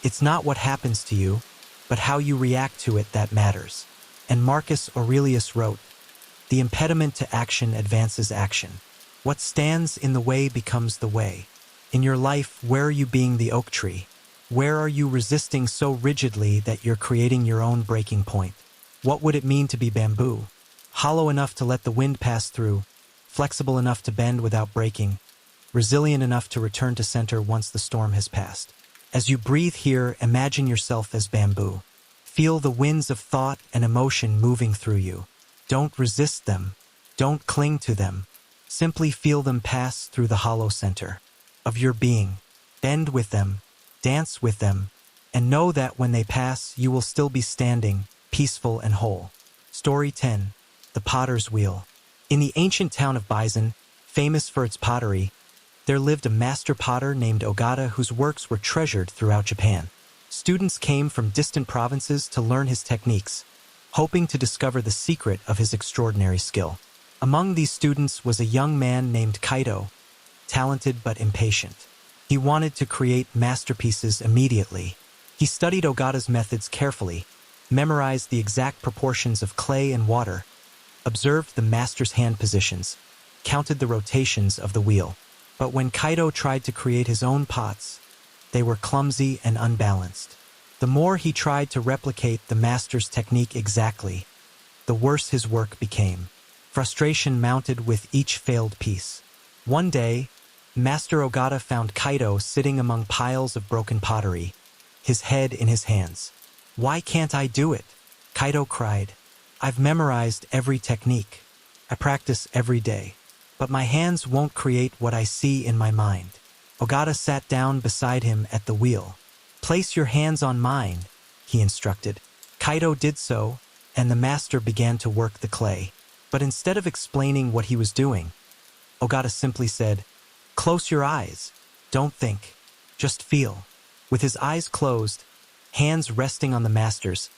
it's not what happens to you, but how you react to it that matters. And Marcus Aurelius wrote, the impediment to action advances action. What stands in the way becomes the way. In your life, where are you being the oak tree? Where are you resisting so rigidly that you're creating your own breaking point? What would it mean to be bamboo? Hollow enough to let the wind pass through, flexible enough to bend without breaking, resilient enough to return to center once the storm has passed. As you breathe here, imagine yourself as bamboo. Feel the winds of thought and emotion moving through you. Don't resist them. Don't cling to them. Simply feel them pass through the hollow center of your being. Bend with them, dance with them, and know that when they pass, you will still be standing, peaceful and whole. Story 10. The Potter's Wheel. In the ancient town of Bison, famous for its pottery, there lived a master potter named Ogata whose works were treasured throughout Japan. Students came from distant provinces to learn his techniques, hoping to discover the secret of his extraordinary skill. Among these students was a young man named Kaito, talented but impatient. He wanted to create masterpieces immediately. He studied Ogata's methods carefully, memorized the exact proportions of clay and water, observed the master's hand positions, counted the rotations of the wheel. But when Kaito tried to create his own pots, they were clumsy and unbalanced. The more he tried to replicate the master's technique exactly, the worse his work became. Frustration mounted with each failed piece. One day, Master Ogata found Kaito sitting among piles of broken pottery, his head in his hands. "Why can't I do it?" Kaito cried. "I've memorized every technique. I practice every day, but my hands won't create what I see in my mind. Ogata sat down beside him at the wheel. Place your hands on mine, he instructed. Kaido did so, and the master began to work the clay. But instead of explaining what he was doing, Ogata simply said, "Close your eyes. Don't think. Just feel." With his eyes closed, hands resting on the master's,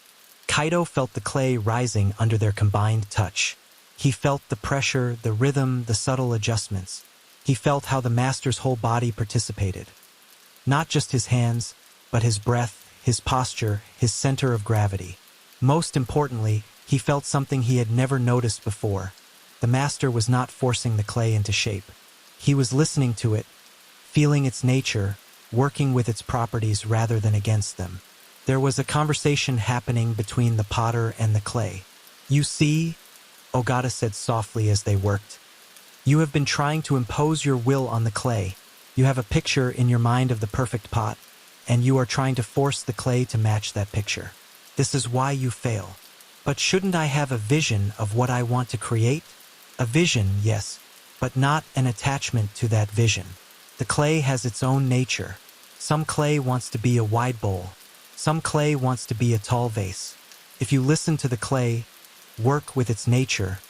Kaido felt the clay rising under their combined touch. He felt the pressure, the rhythm, the subtle adjustments. He felt how the master's whole body participated. Not just his hands, but his breath, his posture, his center of gravity. Most importantly, he felt something he had never noticed before. The master was not forcing the clay into shape. He was listening to it, feeling its nature, working with its properties rather than against them. There was a conversation happening between the potter and the clay. "You see," Ogata said softly as they worked, "you have been trying to impose your will on the clay. You have a picture in your mind of the perfect pot, and you are trying to force the clay to match that picture. This is why you fail. But shouldn't I have a vision of what I want to create? A vision, yes, but not an attachment to that vision. The clay has its own nature. Some clay wants to be a wide bowl. Some clay wants to be a tall vase. If you listen to the clay, work with its nature,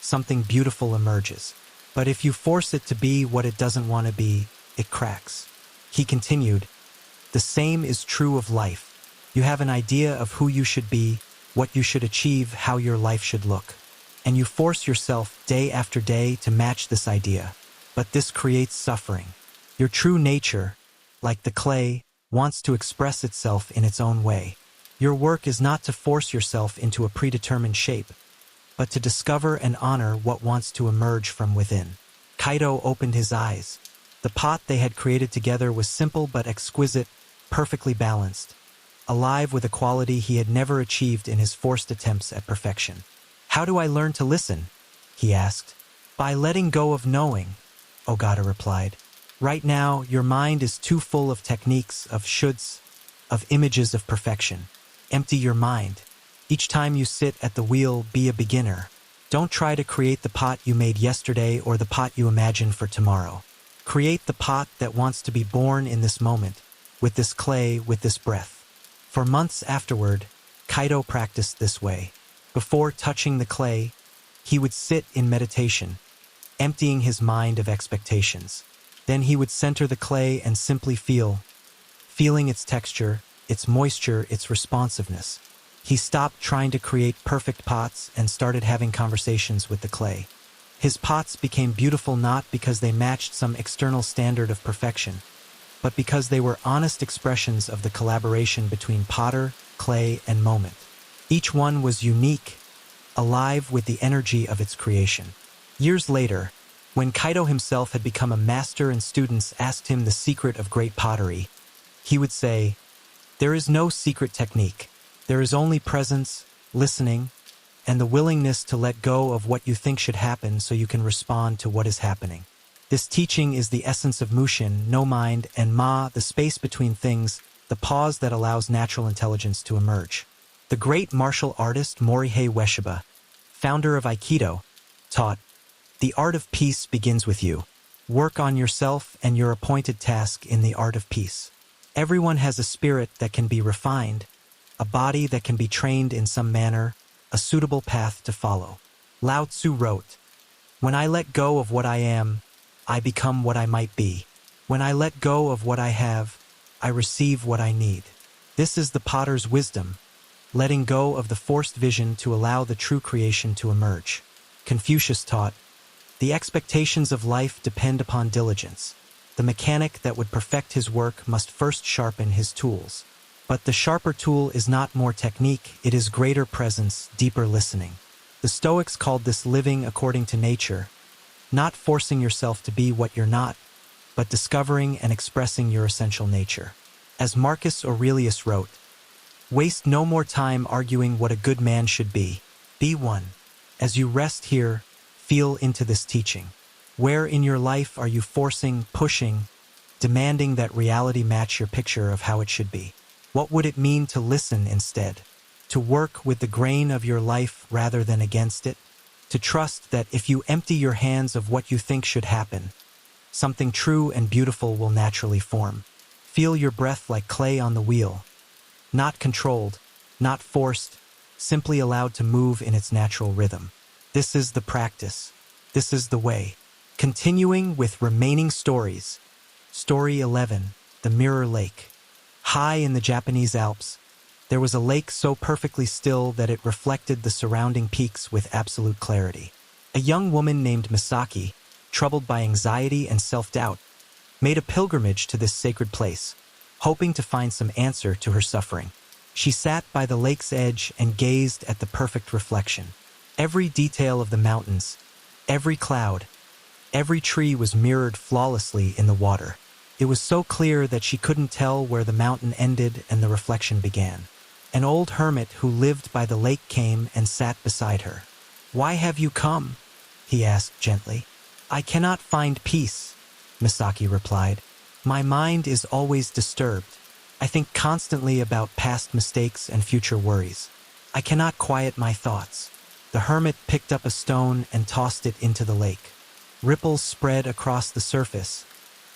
something beautiful emerges. But if you force it to be what it doesn't want to be, it cracks." He continued, "The same is true of life. You have an idea of who you should be, what you should achieve, how your life should look. And you force yourself day after day to match this idea. But this creates suffering. Your true nature, like the clay, wants to express itself in its own way. Your work is not to force yourself into a predetermined shape, but to discover and honor what wants to emerge from within." Kaido opened his eyes. The pot they had created together was simple but exquisite, perfectly balanced, alive with a quality he had never achieved in his forced attempts at perfection. "How do I learn to listen?" he asked. "By letting go of knowing," Ogata replied. "Right now, your mind is too full of techniques, of shoulds, of images of perfection. Empty your mind. Each time you sit at the wheel, be a beginner. Don't try to create the pot you made yesterday or the pot you imagine for tomorrow. Create the pot that wants to be born in this moment, with this clay, with this breath." For months afterward, Kaido practiced this way. Before touching the clay, he would sit in meditation, emptying his mind of expectations. Then he would center the clay and simply feeling its texture, its moisture, its responsiveness. He stopped trying to create perfect pots and started having conversations with the clay. His pots became beautiful not because they matched some external standard of perfection, but because they were honest expressions of the collaboration between potter, clay, and moment. Each one was unique, alive with the energy of its creation. Years later, when Kaido himself had become a master and students asked him the secret of great pottery, he would say, "There is no secret technique. There is only presence, listening, and the willingness to let go of what you think should happen so you can respond to what is happening." This teaching is the essence of Mushin, no mind, and Ma, the space between things, the pause that allows natural intelligence to emerge. The great martial artist Morihei Ueshiba, founder of Aikido, taught, "The art of peace begins with you. Work on yourself and your appointed task in the art of peace." Everyone has a spirit that can be refined, a body that can be trained in some manner, a suitable path to follow. Lao Tzu wrote, "When I let go of what I am, I become what I might be. When I let go of what I have, I receive what I need." This is the potter's wisdom, letting go of the forced vision to allow the true creation to emerge. Confucius taught, "The expectations of life depend upon diligence. The mechanic that would perfect his work must first sharpen his tools. But the sharper tool is not more technique, it is greater presence, deeper listening." The Stoics called this living according to nature, not forcing yourself to be what you're not, but discovering and expressing your essential nature. As Marcus Aurelius wrote, "Waste no more time arguing what a good man should be. Be one." As you rest here, feel into this teaching. Where in your life are you forcing, pushing, demanding that reality match your picture of how it should be? What would it mean to listen instead? To work with the grain of your life rather than against it? to trust that if you empty your hands of what you think should happen, something true and beautiful will naturally form. Feel your breath like clay on the wheel, not controlled, not forced, simply allowed to move in its natural rhythm. This is the practice. This is the way. Continuing with remaining stories. Story 11, The Mirror Lake. High in the Japanese Alps, there was a lake so perfectly still that it reflected the surrounding peaks with absolute clarity. A young woman named Misaki, troubled by anxiety and self-doubt, made a pilgrimage to this sacred place, hoping to find some answer to her suffering. She sat by the lake's edge and gazed at the perfect reflection. Every detail of the mountains, every cloud, every tree was mirrored flawlessly in the water. It was so clear that she couldn't tell where the mountain ended and the reflection began. An old hermit who lived by the lake came and sat beside her. "Why have you come?" he asked gently. "I cannot find peace," Misaki replied. "My mind is always disturbed. I think constantly about past mistakes and future worries. I cannot quiet my thoughts." The hermit picked up a stone and tossed it into the lake. Ripples spread across the surface,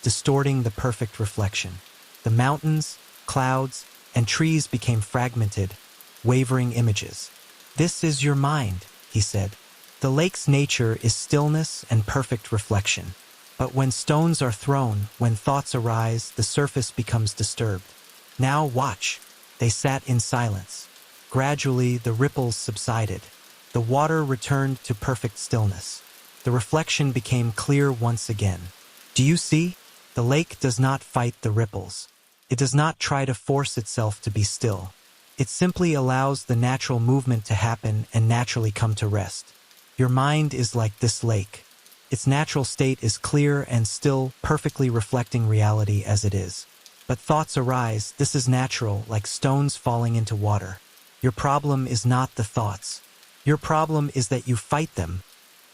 distorting the perfect reflection. The mountains, clouds, and trees became fragmented, wavering images. "This is your mind," he said. "The lake's nature is stillness and perfect reflection. But when stones are thrown, when thoughts arise, the surface becomes disturbed. Now watch." They sat in silence. Gradually, the ripples subsided. The water returned to perfect stillness. The reflection became clear once again. "Do you see? The lake does not fight the ripples. It does not try to force itself to be still. It simply allows the natural movement to happen and naturally come to rest. Your mind is like this lake. Its natural state is clear and still, perfectly reflecting reality as it is. But thoughts arise. This is natural, like stones falling into water. Your problem is not the thoughts. Your problem is that you fight them,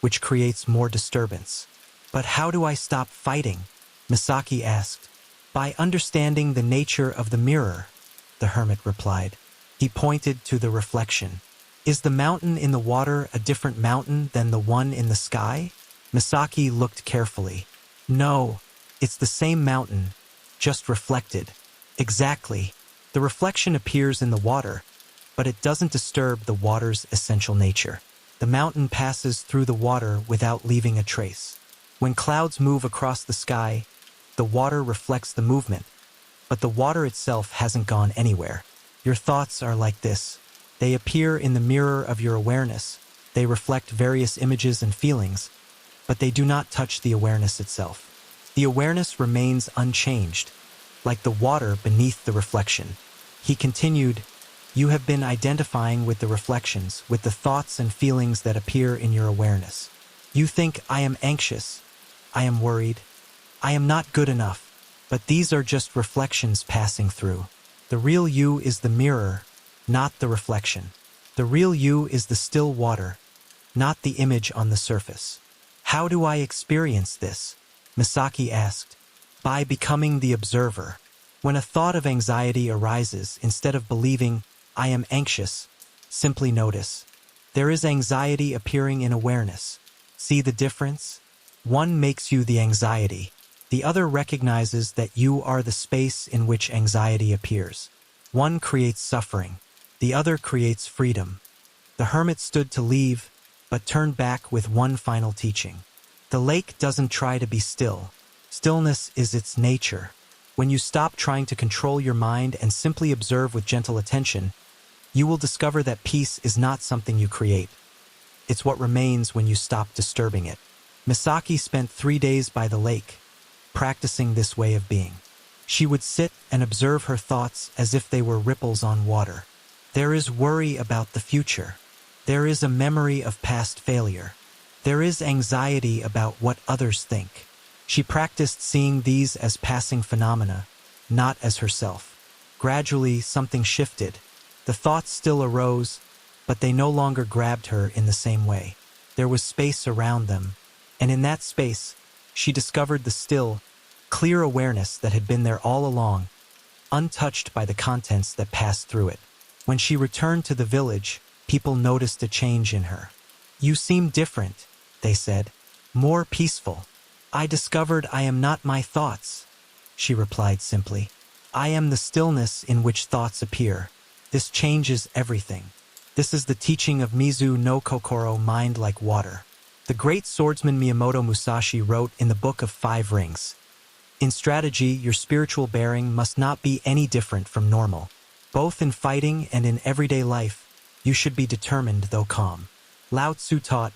which creates more disturbance." "But how do I stop fighting?" Misaki asked. "By understanding the nature of the mirror," the hermit replied. He pointed to the reflection. "Is the mountain in the water a different mountain than the one in the sky?" Misaki looked carefully. "No, it's the same mountain, just reflected." "Exactly. The reflection appears in the water, but it doesn't disturb the water's essential nature. The mountain passes through the water without leaving a trace. When clouds move across the sky, the water reflects the movement, but the water itself hasn't gone anywhere. Your thoughts are like this. They appear in the mirror of your awareness. They reflect various images and feelings, but they do not touch the awareness itself. The awareness remains unchanged, like the water beneath the reflection." He continued, "You have been identifying with the reflections, with the thoughts and feelings that appear in your awareness. You think, I am anxious, I am worried, I am not good enough, but these are just reflections passing through. The real you is the mirror, not the reflection. The real you is the still water, not the image on the surface." "How do I experience this?" Misaki asked. "By becoming the observer. When a thought of anxiety arises, instead of believing, I am anxious, simply notice. There is anxiety appearing in awareness. See the difference? One makes you the anxiety. The other recognizes that you are the space in which anxiety appears. One creates suffering. The other creates freedom." The hermit stood to leave, but turned back with one final teaching. The lake doesn't try to be still. Stillness is its nature. When you stop trying to control your mind and simply observe with gentle attention, you will discover that peace is not something you create. It's what remains when you stop disturbing it. Misaki spent 3 days by the lake, practicing this way of being. She would sit and observe her thoughts as if they were ripples on water. There is worry about the future. There is a memory of past failure. There is anxiety about what others think. She practiced seeing these as passing phenomena, not as herself. Gradually, something shifted. The thoughts still arose, but they no longer grabbed her in the same way. There was space around them, and in that space, she discovered the still, clear awareness that had been there all along, untouched by the contents that passed through it. When she returned to the village, people noticed a change in her. "You seem different," they said. "More peaceful." "I discovered I am not my thoughts," she replied simply. "I am the stillness in which thoughts appear. This changes everything." This is the teaching of Mizu no Kokoro, mind like water. The great swordsman Miyamoto Musashi wrote in the Book of Five Rings, "In strategy, your spiritual bearing must not be any different from normal. Both in fighting and in everyday life, you should be determined though calm." Lao Tzu taught,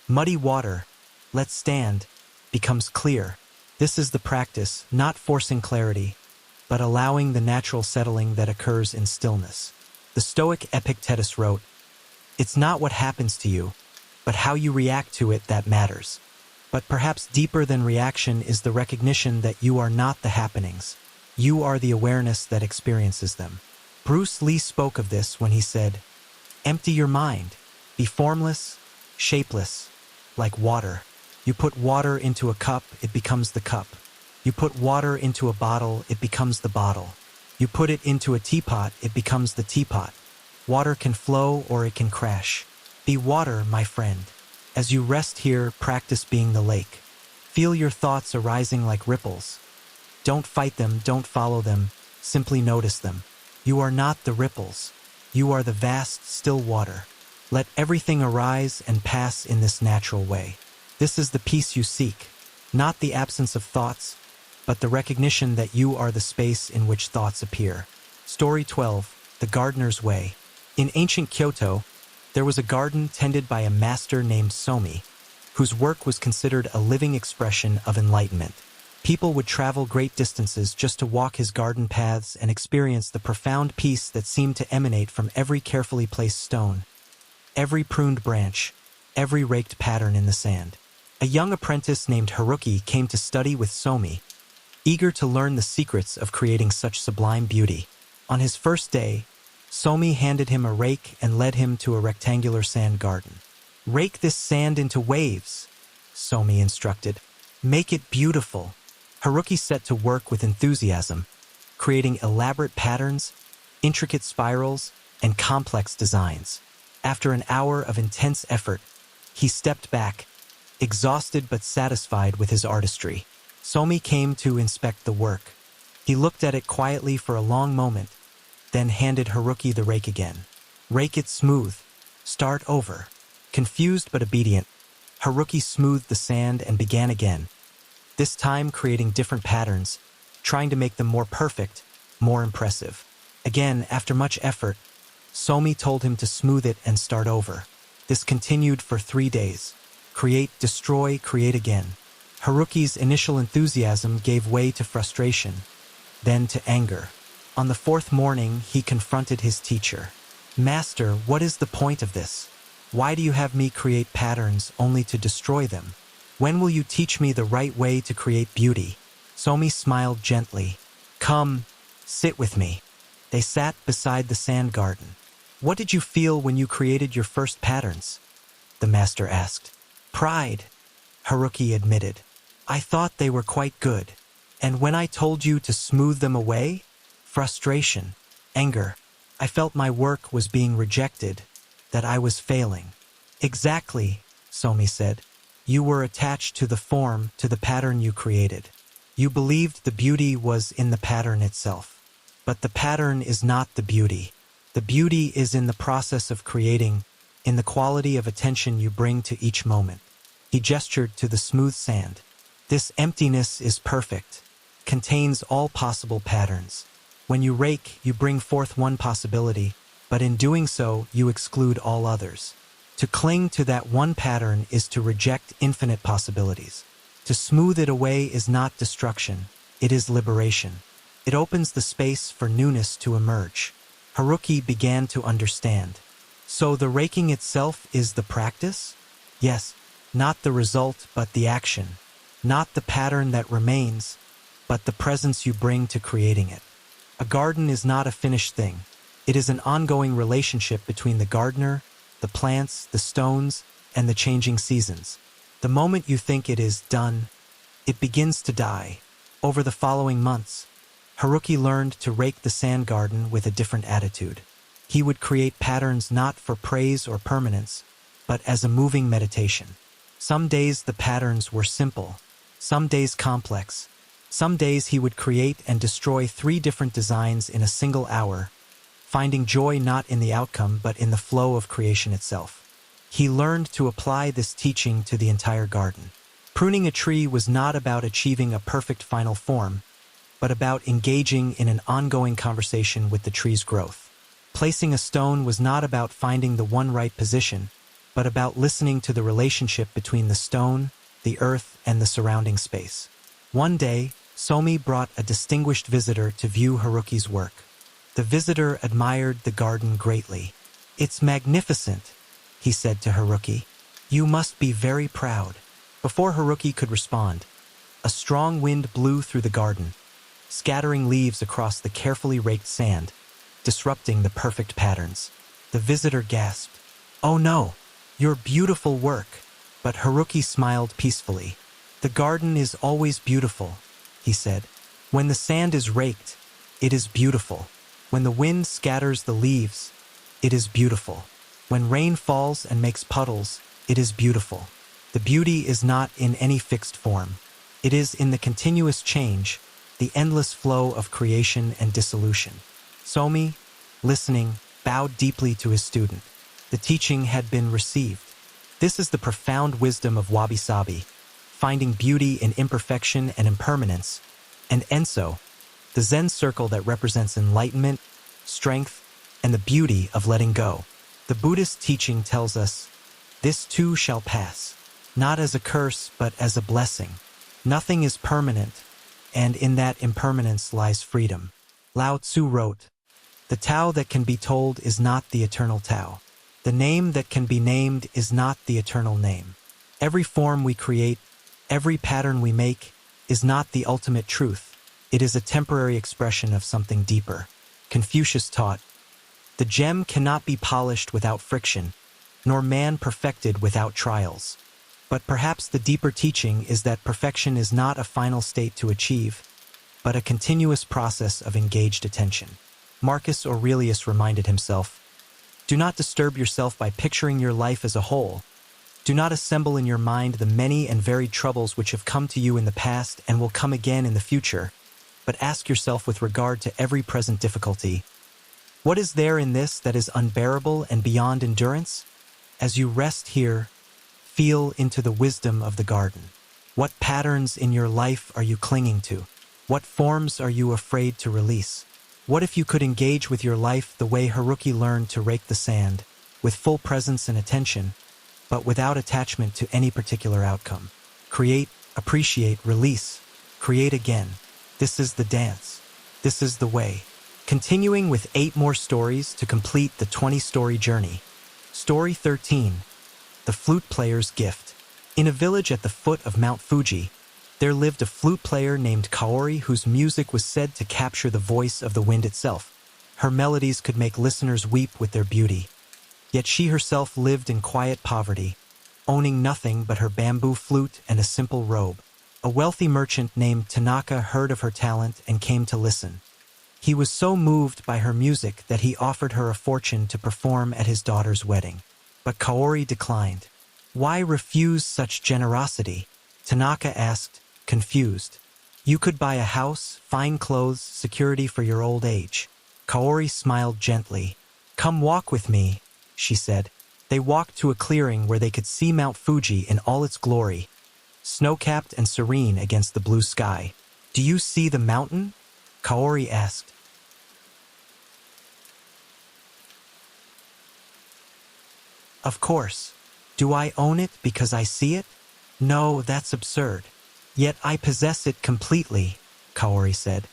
"Muddy water, let stand, becomes clear." This is the practice, not forcing clarity, but allowing the natural settling that occurs in stillness. The Stoic Epictetus wrote, "It's not what happens to you, but how you react to it that matters." But perhaps deeper than reaction is the recognition that you are not the happenings. You are the awareness that experiences them. Bruce Lee spoke of this when he said, "Empty your mind. Be formless, shapeless, like water. You put water into a cup, it becomes the cup. You put water into a bottle, it becomes the bottle. You put it into a teapot, it becomes the teapot. Water can flow or it can crash. Be water, my friend. As you rest here, practice being the lake. Feel your thoughts arising like ripples. Don't fight them, don't follow them, simply notice them. You are not the ripples. You are the vast, still water. Let everything arise and pass in this natural way. This is the peace you seek, not the absence of thoughts, but the recognition that you are the space in which thoughts appear." Story 12, The Gardener's Way. In ancient Kyoto, there was a garden tended by a master named Somi, whose work was considered a living expression of enlightenment. People would travel great distances just to walk his garden paths and experience the profound peace that seemed to emanate from every carefully placed stone, every pruned branch, every raked pattern in the sand. A young apprentice named Haruki came to study with Somi, eager to learn the secrets of creating such sublime beauty. On his first day, Somi handed him a rake and led him to a rectangular sand garden. "Rake this sand into waves," Somi instructed. "Make it beautiful." Haruki set to work with enthusiasm, creating elaborate patterns, intricate spirals, and complex designs. After an hour of intense effort, he stepped back, exhausted but satisfied with his artistry. Somi came to inspect the work. He looked at it quietly for a long moment, then handed Haruki the rake again. "Rake it smooth. Start over." Confused but obedient, Haruki smoothed the sand and began again, this time creating different patterns, trying to make them more perfect, more impressive. Again, after much effort, Somi told him to smooth it and start over. This continued for 3 days. Create, destroy, create again. Haruki's initial enthusiasm gave way to frustration, then to anger. On the 4th morning, he confronted his teacher. "Master, what is the point of this? Why do you have me create patterns only to destroy them? When will you teach me the right way to create beauty?" Somi smiled gently. "Come, sit with me." They sat beside the sand garden. "What did you feel when you created your first patterns?" the master asked. "Pride," Haruki admitted. "I thought they were quite good. And when I told you to smooth them away? Frustration, anger. I felt my work was being rejected, that I was failing." "Exactly," Somi said. "You were attached to the form, to the pattern you created. You believed the beauty was in the pattern itself. But the pattern is not the beauty. The beauty is in the process of creating, in the quality of attention you bring to each moment." He gestured to the smooth sand. "This emptiness is perfect, contains all possible patterns. When you rake, you bring forth one possibility, but in doing so, you exclude all others. To cling to that one pattern is to reject infinite possibilities. To smooth it away is not destruction, it is liberation. It opens the space for newness to emerge." Haruki began to understand. "So the raking itself is the practice?" "Yes, not the result, but the action. Not the pattern that remains, but the presence you bring to creating it. A garden is not a finished thing. It is an ongoing relationship between the gardener, the plants, the stones, and the changing seasons. The moment you think it is done, it begins to die." Over the following months, Haruki learned to rake the sand garden with a different attitude. He would create patterns not for praise or permanence, but as a moving meditation. Some days the patterns were simple, some days complex. Some days he would create and destroy 3 different designs in a single hour, finding joy not in the outcome but in the flow of creation itself. He learned to apply this teaching to the entire garden. Pruning a tree was not about achieving a perfect final form, but about engaging in an ongoing conversation with the tree's growth. Placing a stone was not about finding the one right position, but about listening to the relationship between the stone, the earth, and the surrounding space. One day, Somi brought a distinguished visitor to view Haruki's work. The visitor admired the garden greatly. "It's magnificent," he said to Haruki. "You must be very proud." Before Haruki could respond, a strong wind blew through the garden, scattering leaves across the carefully raked sand, disrupting the perfect patterns. The visitor gasped, "Oh no, your beautiful work." But Haruki smiled peacefully. "The garden is always beautiful," he said. "When the sand is raked, it is beautiful. When the wind scatters the leaves, it is beautiful. When rain falls and makes puddles, it is beautiful. The beauty is not in any fixed form. It is in the continuous change, the endless flow of creation and dissolution." Somi, listening, bowed deeply to his student. The teaching had been received. This is the profound wisdom of wabi-sabi, finding beauty in imperfection and impermanence, and Enso, the Zen circle that represents enlightenment, strength, and the beauty of letting go. The Buddhist teaching tells us, "This too shall pass," not as a curse but as a blessing. Nothing is permanent, and in that impermanence lies freedom. Lao Tzu wrote, "The Tao that can be told is not the eternal Tao. The name that can be named is not the eternal name. Every form we create, every pattern we make, is not the ultimate truth. It is a temporary expression of something deeper." Confucius taught, "The gem cannot be polished without friction, nor man perfected without trials." But perhaps the deeper teaching is that perfection is not a final state to achieve, but a continuous process of engaged attention. Marcus Aurelius reminded himself, "Do not disturb yourself by picturing your life as a whole. Do not assemble in your mind the many and varied troubles which have come to you in the past and will come again in the future, but ask yourself with regard to every present difficulty, what is there in this that is unbearable and beyond endurance? As you rest here, feel into the wisdom of the garden. What patterns in your life are you clinging to? What forms are you afraid to release? What if you could engage with your life the way Haruki learned to rake the sand, with full presence and attention, but without attachment to any particular outcome? Create, appreciate, release, create again. This is the dance. This is the way." Continuing with 8 more stories to complete the 20-story journey. Story 13. The Flute Player's Gift. In a village at the foot of Mount Fuji, there lived a flute player named Kaori whose music was said to capture the voice of the wind itself. Her melodies could make listeners weep with their beauty. Yet she herself lived in quiet poverty, owning nothing but her bamboo flute and a simple robe. A wealthy merchant named Tanaka heard of her talent and came to listen. He was so moved by her music that he offered her a fortune to perform at his daughter's wedding. But Kaori declined. "Why refuse such generosity?" Tanaka asked, confused. "You could buy a house, fine clothes, security for your old age." Kaori smiled gently. "Come walk with me," she said. They walked to a clearing where they could see Mount Fuji in all its glory, snow-capped and serene against the blue sky. "Do you see the mountain?" Kaori asked. "Of course. Do I own it because I see it? No, that's absurd. Yet I possess it completely," Kaori said.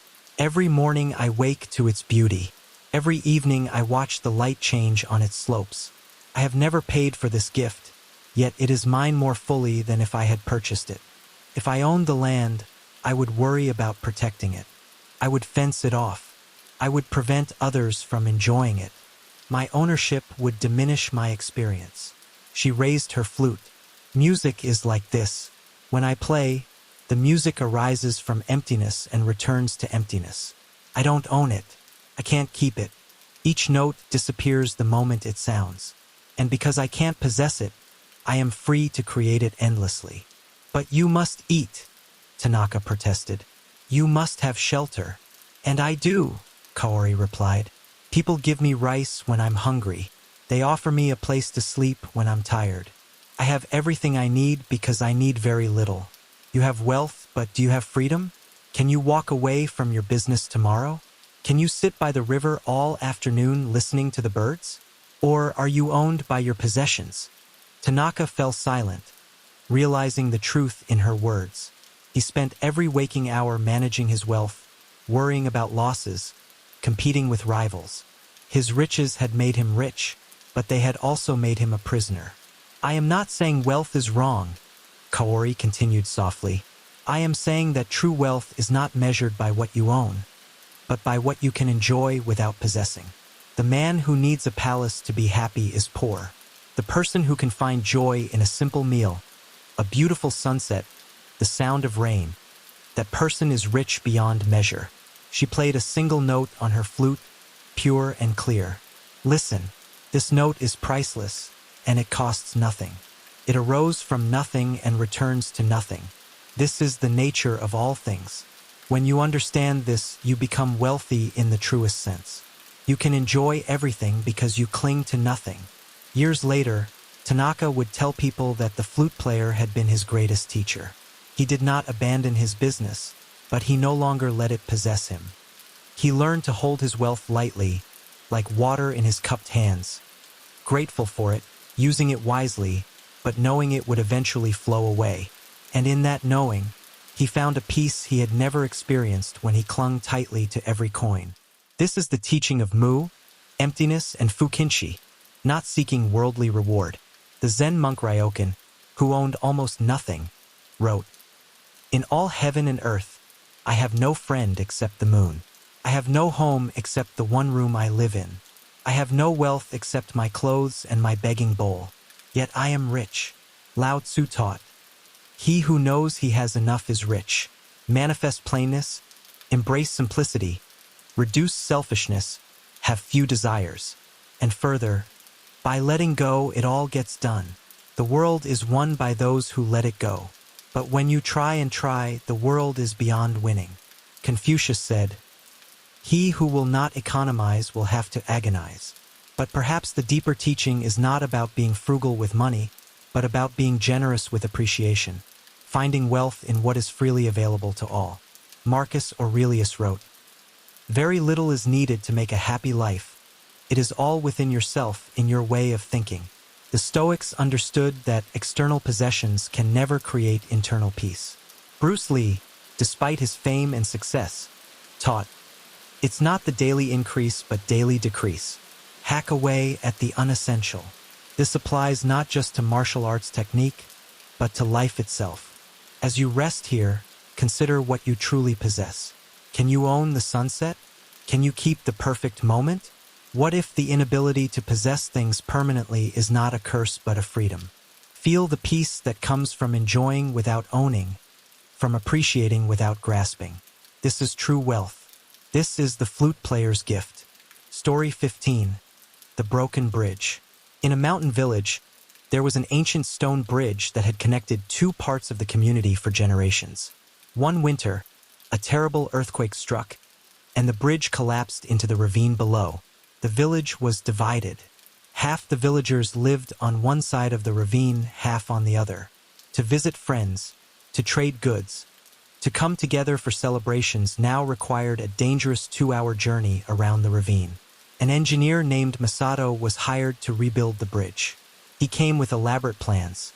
"Every morning I wake to its beauty. Every evening I watch the light change on its slopes. I have never paid for this gift, yet it is mine more fully than if I had purchased it. If I owned the land, I would worry about protecting it. I would fence it off. I would prevent others from enjoying it. My ownership would diminish my experience." She raised her flute. "Music is like this. When I play, the music arises from emptiness and returns to emptiness. I don't own it. I can't keep it. Each note disappears the moment it sounds. And because I can't possess it, I am free to create it endlessly. But you must eat, Tanaka protested. You must have shelter. And I do, Kaori replied. People give me rice when I'm hungry. They offer me a place to sleep when I'm tired. I have everything I need because I need very little. You have wealth, but do you have freedom? Can you walk away from your business tomorrow? Can you sit by the river all afternoon listening to the birds? Or are you owned by your possessions? Tanaka fell silent, realizing the truth in her words. He spent every waking hour managing his wealth, worrying about losses, competing with rivals. His riches had made him rich, but they had also made him a prisoner. I am not saying wealth is wrong, Kaori continued softly. I am saying that true wealth is not measured by what you own, but by what you can enjoy without possessing. The man who needs a palace to be happy is poor. The person who can find joy in a simple meal, a beautiful sunset, the sound of rain, that person is rich beyond measure. She played a single note on her flute, pure and clear. Listen, this note is priceless, and it costs nothing. It arose from nothing and returns to nothing. This is the nature of all things. When you understand this, you become wealthy in the truest sense. You can enjoy everything because you cling to nothing. Years later, Tanaka would tell people that the flute player had been his greatest teacher. He did not abandon his business, but he no longer let it possess him. He learned to hold his wealth lightly, like water in his cupped hands, grateful for it, using it wisely, but knowing it would eventually flow away. And in that knowing, he found a peace he had never experienced when he clung tightly to every coin. This is the teaching of Mu, emptiness, and Fukinshi, not seeking worldly reward. The Zen monk Ryokan, who owned almost nothing, wrote, "In all heaven and earth, I have no friend except the moon. I have no home except the one room I live in. I have no wealth except my clothes and my begging bowl. Yet I am rich." Lao Tzu taught, "He who knows he has enough is rich. Manifest plainness, embrace simplicity, reduce selfishness, have few desires." And further, by letting go, it all gets done. The world is won by those who let it go. But when you try and try, the world is beyond winning. Confucius said, "He who will not economize will have to agonize." But perhaps the deeper teaching is not about being frugal with money, but about being generous with appreciation, finding wealth in what is freely available to all. Marcus Aurelius wrote, "Very little is needed to make a happy life. It is all within yourself, in your way of thinking." The Stoics understood that external possessions can never create internal peace. Bruce Lee, despite his fame and success, taught, "It's not the daily increase but daily decrease. Hack away at the unessential." This applies not just to martial arts technique, but to life itself. As you rest here, consider what you truly possess. Can you own the sunset? Can you keep the perfect moment? What if the inability to possess things permanently is not a curse but a freedom? Feel the peace that comes from enjoying without owning, from appreciating without grasping. This is true wealth. This is the flute player's gift. Story 15. The Broken Bridge. In a mountain village, there was an ancient stone bridge that had connected two parts of the community for generations. One winter, a terrible earthquake struck, and the bridge collapsed into the ravine below. The village was divided. Half the villagers lived on one side of the ravine, half on the other. To visit friends, to trade goods, to come together for celebrations now required a dangerous 2-hour journey around the ravine. An engineer named Masato was hired to rebuild the bridge. He came with elaborate plans.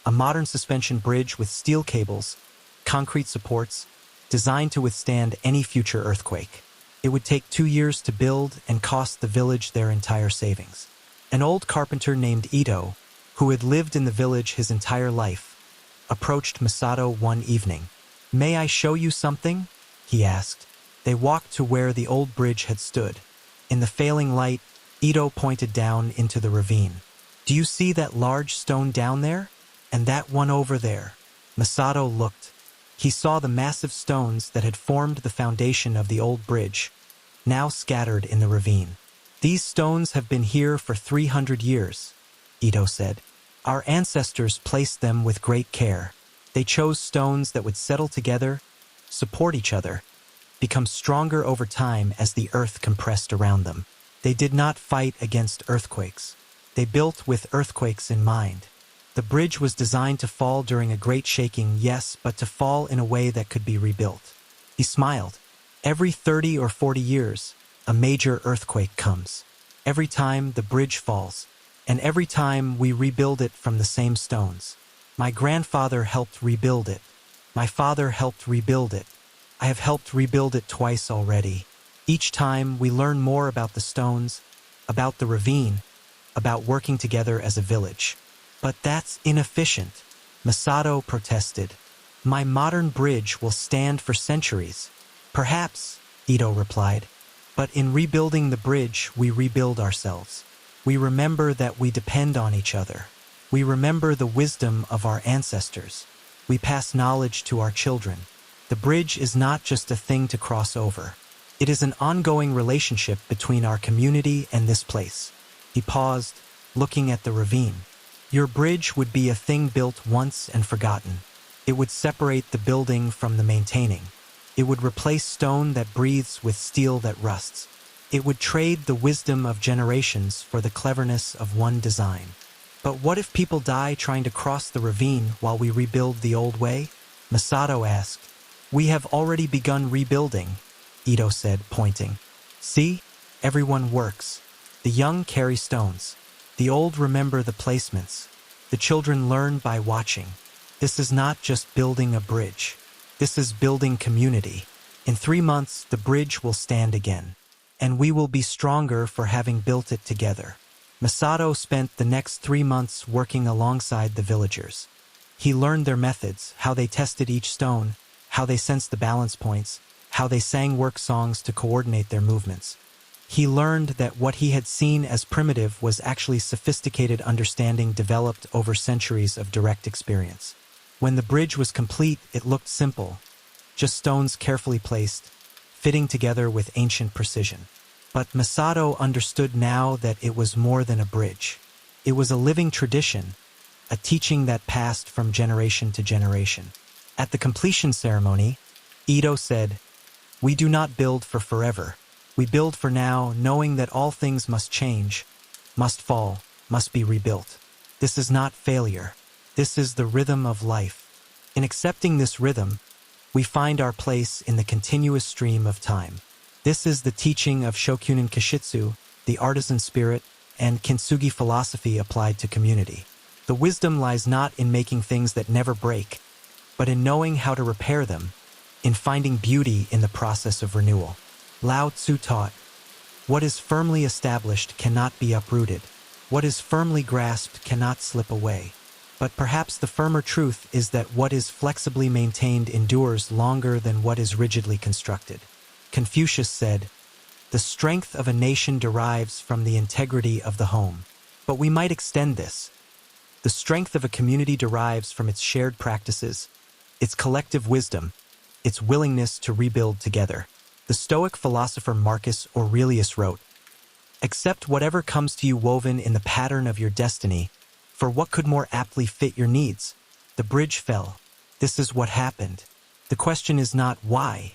A modern suspension bridge with steel cables, concrete supports, designed to withstand any future earthquake. It would take 2 years to build and cost the village their entire savings. An old carpenter named Ito, who had lived in the village his entire life, approached Masato one evening. "May I show you something?" he asked. They walked to where the old bridge had stood. In the failing light, Ito pointed down into the ravine. "Do you see that large stone down there? And that one over there?" Masato looked. He saw the massive stones that had formed the foundation of the old bridge, now scattered in the ravine. "These stones have been here for 300 years, Ito said. Our ancestors placed them with great care. They chose stones that would settle together, support each other, become stronger over time as the earth compressed around them. They did not fight against earthquakes. They built with earthquakes in mind. The bridge was designed to fall during a great shaking, yes, but to fall in a way that could be rebuilt. He smiled. Every 30 or 40 years, a major earthquake comes. Every time the bridge falls, and every time we rebuild it from the same stones. My grandfather helped rebuild it. My father helped rebuild it. I have helped rebuild it twice already. Each time we learn more about the stones, about the ravine, about working together as a village. But that's inefficient, Masato protested. My modern bridge will stand for centuries. Perhaps, Ito replied. But in rebuilding the bridge, we rebuild ourselves. We remember that we depend on each other. We remember the wisdom of our ancestors. We pass knowledge to our children. The bridge is not just a thing to cross over. It is an ongoing relationship between our community and this place. He paused, looking at the ravine. Your bridge would be a thing built once and forgotten. It would separate the building from the maintaining. It would replace stone that breathes with steel that rusts. It would trade the wisdom of generations for the cleverness of one design. But what if people die trying to cross the ravine while we rebuild the old way? Masato asked. We have already begun rebuilding, Ito said, pointing. See? Everyone works. The young carry stones. The old remember the placements. The children learn by watching. This is not just building a bridge. This is building community. In 3 months, the bridge will stand again. And we will be stronger for having built it together. Masato spent the next 3 months working alongside the villagers. He learned their methods, how they tested each stone, how they sensed the balance points, how they sang work songs to coordinate their movements. He learned that what he had seen as primitive was actually sophisticated understanding developed over centuries of direct experience. When the bridge was complete, it looked simple, just stones carefully placed, fitting together with ancient precision. But Masato understood now that it was more than a bridge. It was a living tradition, a teaching that passed from generation to generation. At the completion ceremony, Ito said, "We do not build for forever. We build for now, knowing that all things must change, must fall, must be rebuilt. This is not failure. This is the rhythm of life. In accepting this rhythm, we find our place in the continuous stream of time." This is the teaching of Shokunin Kashitsu, the artisan spirit, and Kintsugi philosophy applied to community. The wisdom lies not in making things that never break, but in knowing how to repair them, in finding beauty in the process of renewal. Lao Tzu taught, "What is firmly established cannot be uprooted. What is firmly grasped cannot slip away." But perhaps the firmer truth is that what is flexibly maintained endures longer than what is rigidly constructed. Confucius said, "The strength of a nation derives from the integrity of the home." But we might extend this. The strength of a community derives from its shared practices, its collective wisdom, its willingness to rebuild together. The Stoic philosopher Marcus Aurelius wrote, "Accept whatever comes to you woven in the pattern of your destiny, for what could more aptly fit your needs?" The bridge fell. This is what happened. The question is not why,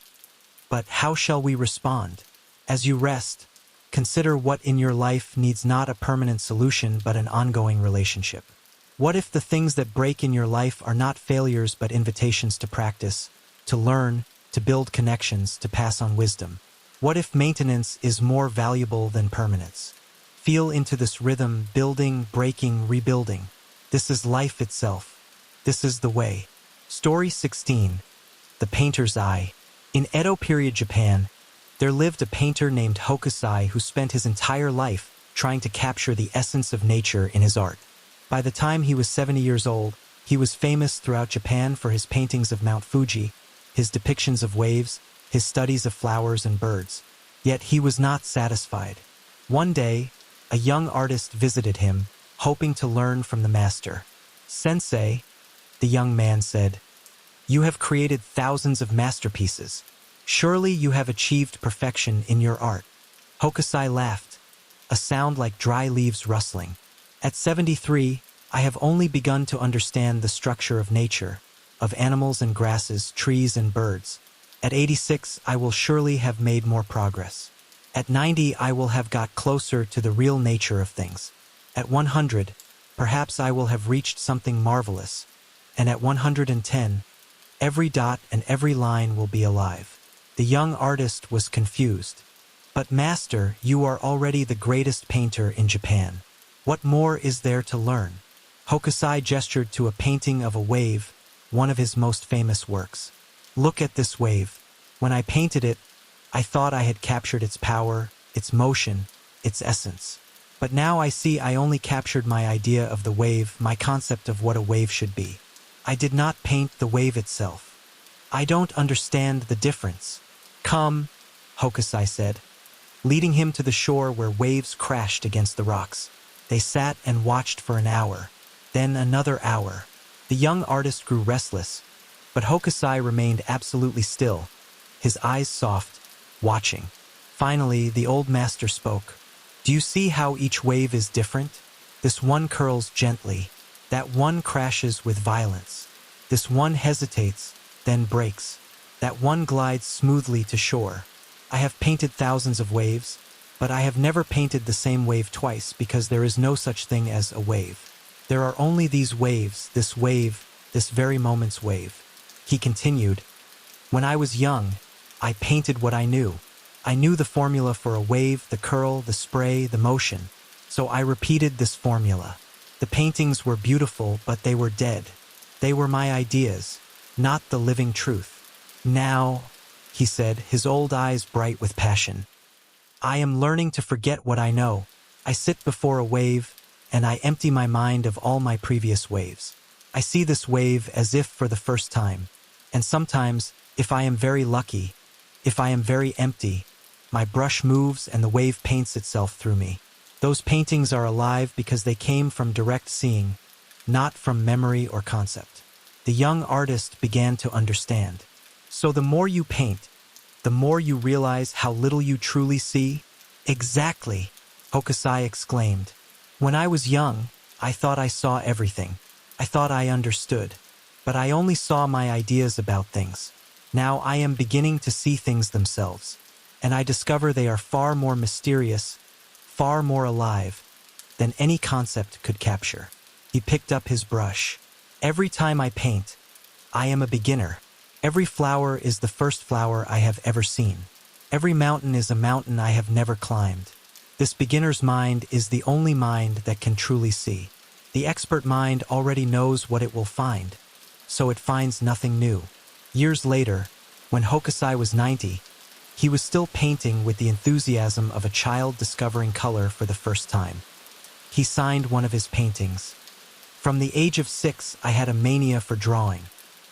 but how shall we respond? As you rest, consider what in your life needs not a permanent solution but an ongoing relationship. What if the things that break in your life are not failures but invitations to practice, to learn, to build connections, to pass on wisdom? What if maintenance is more valuable than permanence? Feel into this rhythm, building, breaking, rebuilding. This is life itself. This is the way. Story 16. The Painter's Eye. In Edo period Japan, there lived a painter named Hokusai who spent his entire life trying to capture the essence of nature in his art. By the time he was 70 years old, he was famous throughout Japan for his paintings of Mount Fuji, his depictions of waves, his studies of flowers and birds. Yet he was not satisfied. One day, a young artist visited him, hoping to learn from the master. "Sensei," the young man said, "you have created thousands of masterpieces. Surely you have achieved perfection in your art." Hokusai laughed, a sound like dry leaves rustling. "At 73, I have only begun to understand the structure of nature, of animals and grasses, trees and birds. At 86, I will surely have made more progress. At 90, I will have got closer to the real nature of things. At 100, perhaps I will have reached something marvelous. And at 110, every dot and every line will be alive. The young artist was confused. But master, you are already the greatest painter in Japan. What more is there to learn? Hokusai gestured to a painting of a wave, one of his most famous works. Look at this wave. When I painted it, I thought I had captured its power, its motion, its essence. But now I see I only captured my idea of the wave, my concept of what a wave should be. I did not paint the wave itself. I don't understand the difference. Come, Hokusai said, leading him to the shore where waves crashed against the rocks. They sat and watched for an hour, then another hour. The young artist grew restless, but Hokusai remained absolutely still, his eyes soft, watching. Finally, the old master spoke. Do you see how each wave is different? This one curls gently, that one crashes with violence. This one hesitates, then breaks. That one glides smoothly to shore. I have painted thousands of waves, but I have never painted the same wave twice because there is no such thing as a wave. There are only these waves, this very moment's wave. He continued, when I was young, I painted what I knew. I knew the formula for a wave, the curl, the spray, the motion. So I repeated this formula. The paintings were beautiful, but they were dead. They were my ideas, not the living truth. Now, he said, his old eyes bright with passion, I am learning to forget what I know. I sit before a wave, and I empty my mind of all my previous waves. I see this wave as if for the first time. And sometimes, if I am very lucky, if I am very empty, my brush moves and the wave paints itself through me. Those paintings are alive because they came from direct seeing, not from memory or concept. The young artist began to understand. So the more you paint, the more you realize how little you truly see? Exactly, Hokusai exclaimed. When I was young, I thought I saw everything. I thought I understood. But I only saw my ideas about things. Now I am beginning to see things themselves. And I discover they are far more mysterious, far more alive, than any concept could capture. He picked up his brush. Every time I paint, I am a beginner. Every flower is the first flower I have ever seen. Every mountain is a mountain I have never climbed. This beginner's mind is the only mind that can truly see. The expert mind already knows what it will find, so it finds nothing new. Years later, when Hokusai was 90, he was still painting with the enthusiasm of a child discovering color for the first time. He signed one of his paintings. From the age of 6, I had a mania for drawing.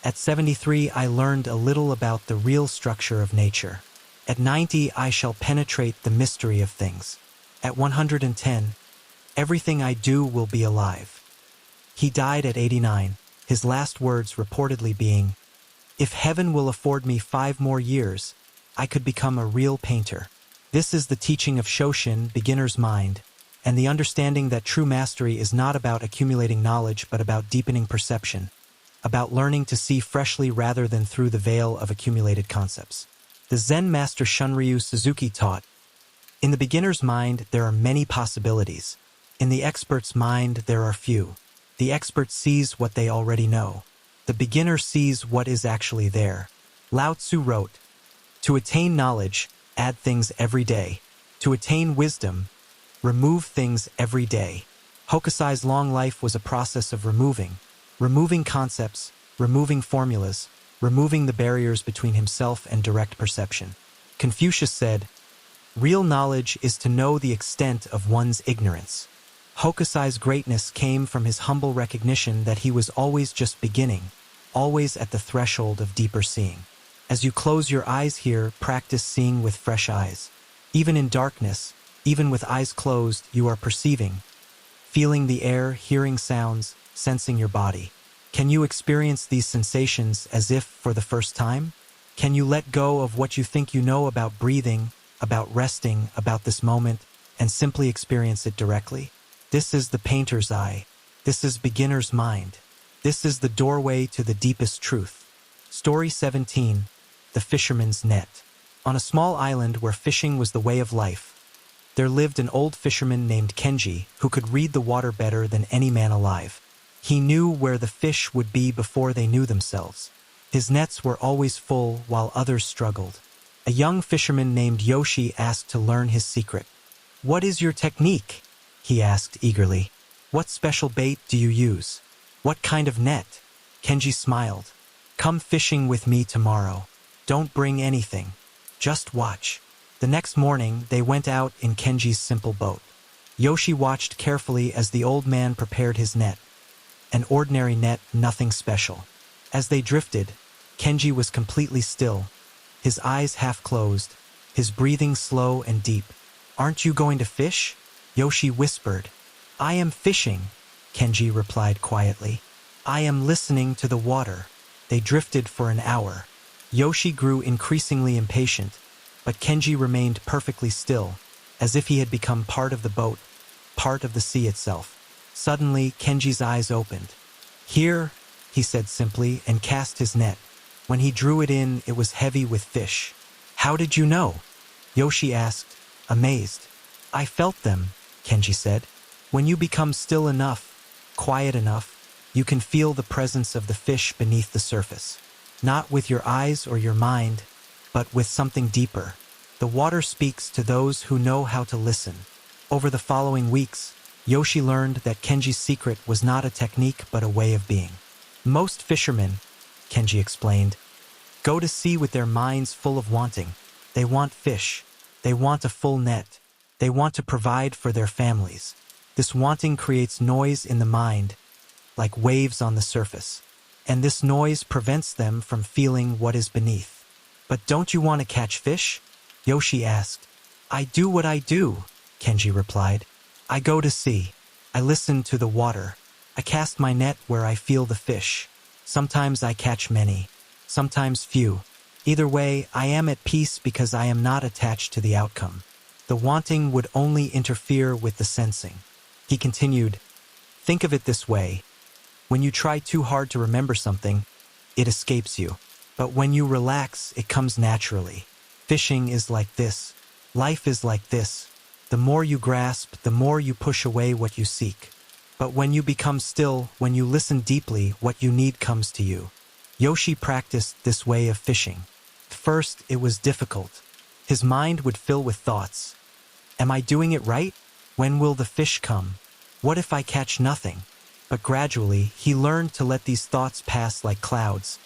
At 73, I learned a little about the real structure of nature. At 90, I shall penetrate the mystery of things. At 110, everything I do will be alive. He died at 89, his last words reportedly being, if heaven will afford me 5 more years, I could become a real painter. This is the teaching of Shoshin, beginner's mind, and the understanding that true mastery is not about accumulating knowledge but about deepening perception, about learning to see freshly rather than through the veil of accumulated concepts. The Zen master Shunryu Suzuki taught, in the beginner's mind there are many possibilities. In the expert's mind there are few. The expert sees what they already know. The beginner sees what is actually there. Lao Tzu wrote, to attain knowledge, add things every day. To attain wisdom, remove things every day. Hokusai's long life was a process of removing concepts, removing formulas, removing the barriers between himself and direct perception. Confucius said, real knowledge is to know the extent of one's ignorance. Hokusai's greatness came from his humble recognition that he was always just beginning, always at the threshold of deeper seeing. As you close your eyes here, practice seeing with fresh eyes. Even in darkness, even with eyes closed, you are perceiving, feeling the air, hearing sounds, sensing your body. Can you experience these sensations as if for the first time? Can you let go of what you think you know about breathing, about resting, about this moment, and simply experience it directly? This is the painter's eye, This is beginner's mind. This is the doorway to the deepest truth. Story 17. The Fisherman's Net. On a small island where fishing was the way of life, there lived an old fisherman named Kenji who could read the water better than any man alive. He knew where the fish would be before they knew themselves. His nets were always full while others struggled. A young fisherman named Yoshi asked to learn his secret. "What is your technique?" he asked eagerly. "What special bait do you use? What kind of net?" Kenji smiled. "Come fishing with me tomorrow. Don't bring anything. Just watch." The next morning, they went out in Kenji's simple boat. Yoshi watched carefully as the old man prepared his net. An ordinary net, nothing special. As they drifted, Kenji was completely still, his eyes half closed, his breathing slow and deep. "Aren't you going to fish?" Yoshi whispered. "I am fishing," Kenji replied quietly. "I am listening to the water." They drifted for an hour. Yoshi grew increasingly impatient, but Kenji remained perfectly still, as if he had become part of the boat, part of the sea itself. Suddenly, Kenji's eyes opened. "Here," he said simply, and cast his net. When he drew it in, it was heavy with fish. "How did you know?" Yoshi asked, amazed. "I felt them," Kenji said. "When you become still enough, quiet enough, you can feel the presence of the fish beneath the surface. Not with your eyes or your mind, but with something deeper. The water speaks to those who know how to listen." Over the following weeks, Yoshi learned that Kenji's secret was not a technique but a way of being. Most fishermen, Kenji explained, go to sea with their minds full of wanting. They want fish. They want a full net. They want to provide for their families. This wanting creates noise in the mind, like waves on the surface. And this noise prevents them from feeling what is beneath. "But don't you want to catch fish?" Yoshi asked. "I do what I do," Kenji replied. "I go to sea. I listen to the water. I cast my net where I feel the fish. Sometimes I catch many, sometimes few. Either way, I am at peace because I am not attached to the outcome." The wanting would only interfere with the sensing. He continued, "Think of it this way. When you try too hard to remember something, it escapes you. But when you relax, it comes naturally. Fishing is like this. Life is like this. The more you grasp, the more you push away what you seek. But when you become still, when you listen deeply, what you need comes to you." Yoshi practiced this way of fishing. At first, it was difficult. His mind would fill with thoughts. Am I doing it right? When will the fish come? What if I catch nothing? But gradually, he learned to let these thoughts pass like clouds,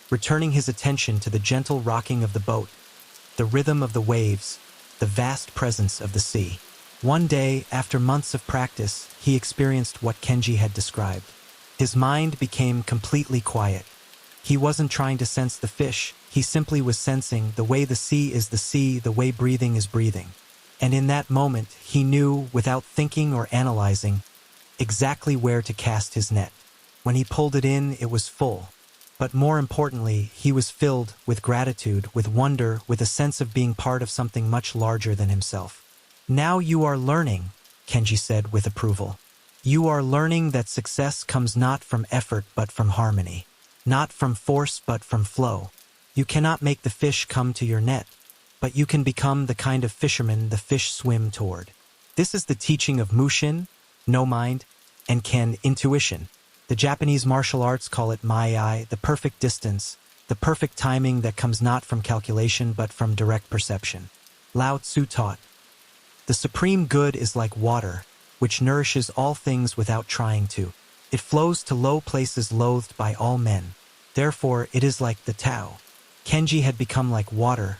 returning his attention to the gentle rocking of the boat, the rhythm of the waves, the vast presence of the sea. One day, after months of practice, he experienced what Kenji had described. His mind became completely quiet. He wasn't trying to sense the fish, he simply was sensing the way the sea is the sea, the way breathing is breathing. And in that moment, he knew, without thinking or analyzing, exactly where to cast his net. When he pulled it in, it was full. But more importantly, he was filled with gratitude, with wonder, with a sense of being part of something much larger than himself. "Now you are learning," Kenji said with approval. "You are learning that success comes not from effort but from harmony. Not from force but from flow. You cannot make the fish come to your net, but you can become the kind of fisherman the fish swim toward." This is the teaching of Mushin, no mind, and Ken, intuition. The Japanese martial arts call it Mai, the perfect distance, the perfect timing that comes not from calculation but from direct perception. Lao Tzu taught, "The supreme good is like water, which nourishes all things without trying to. It flows to low places loathed by all men. Therefore, it is like the Tao." Kenji had become like water,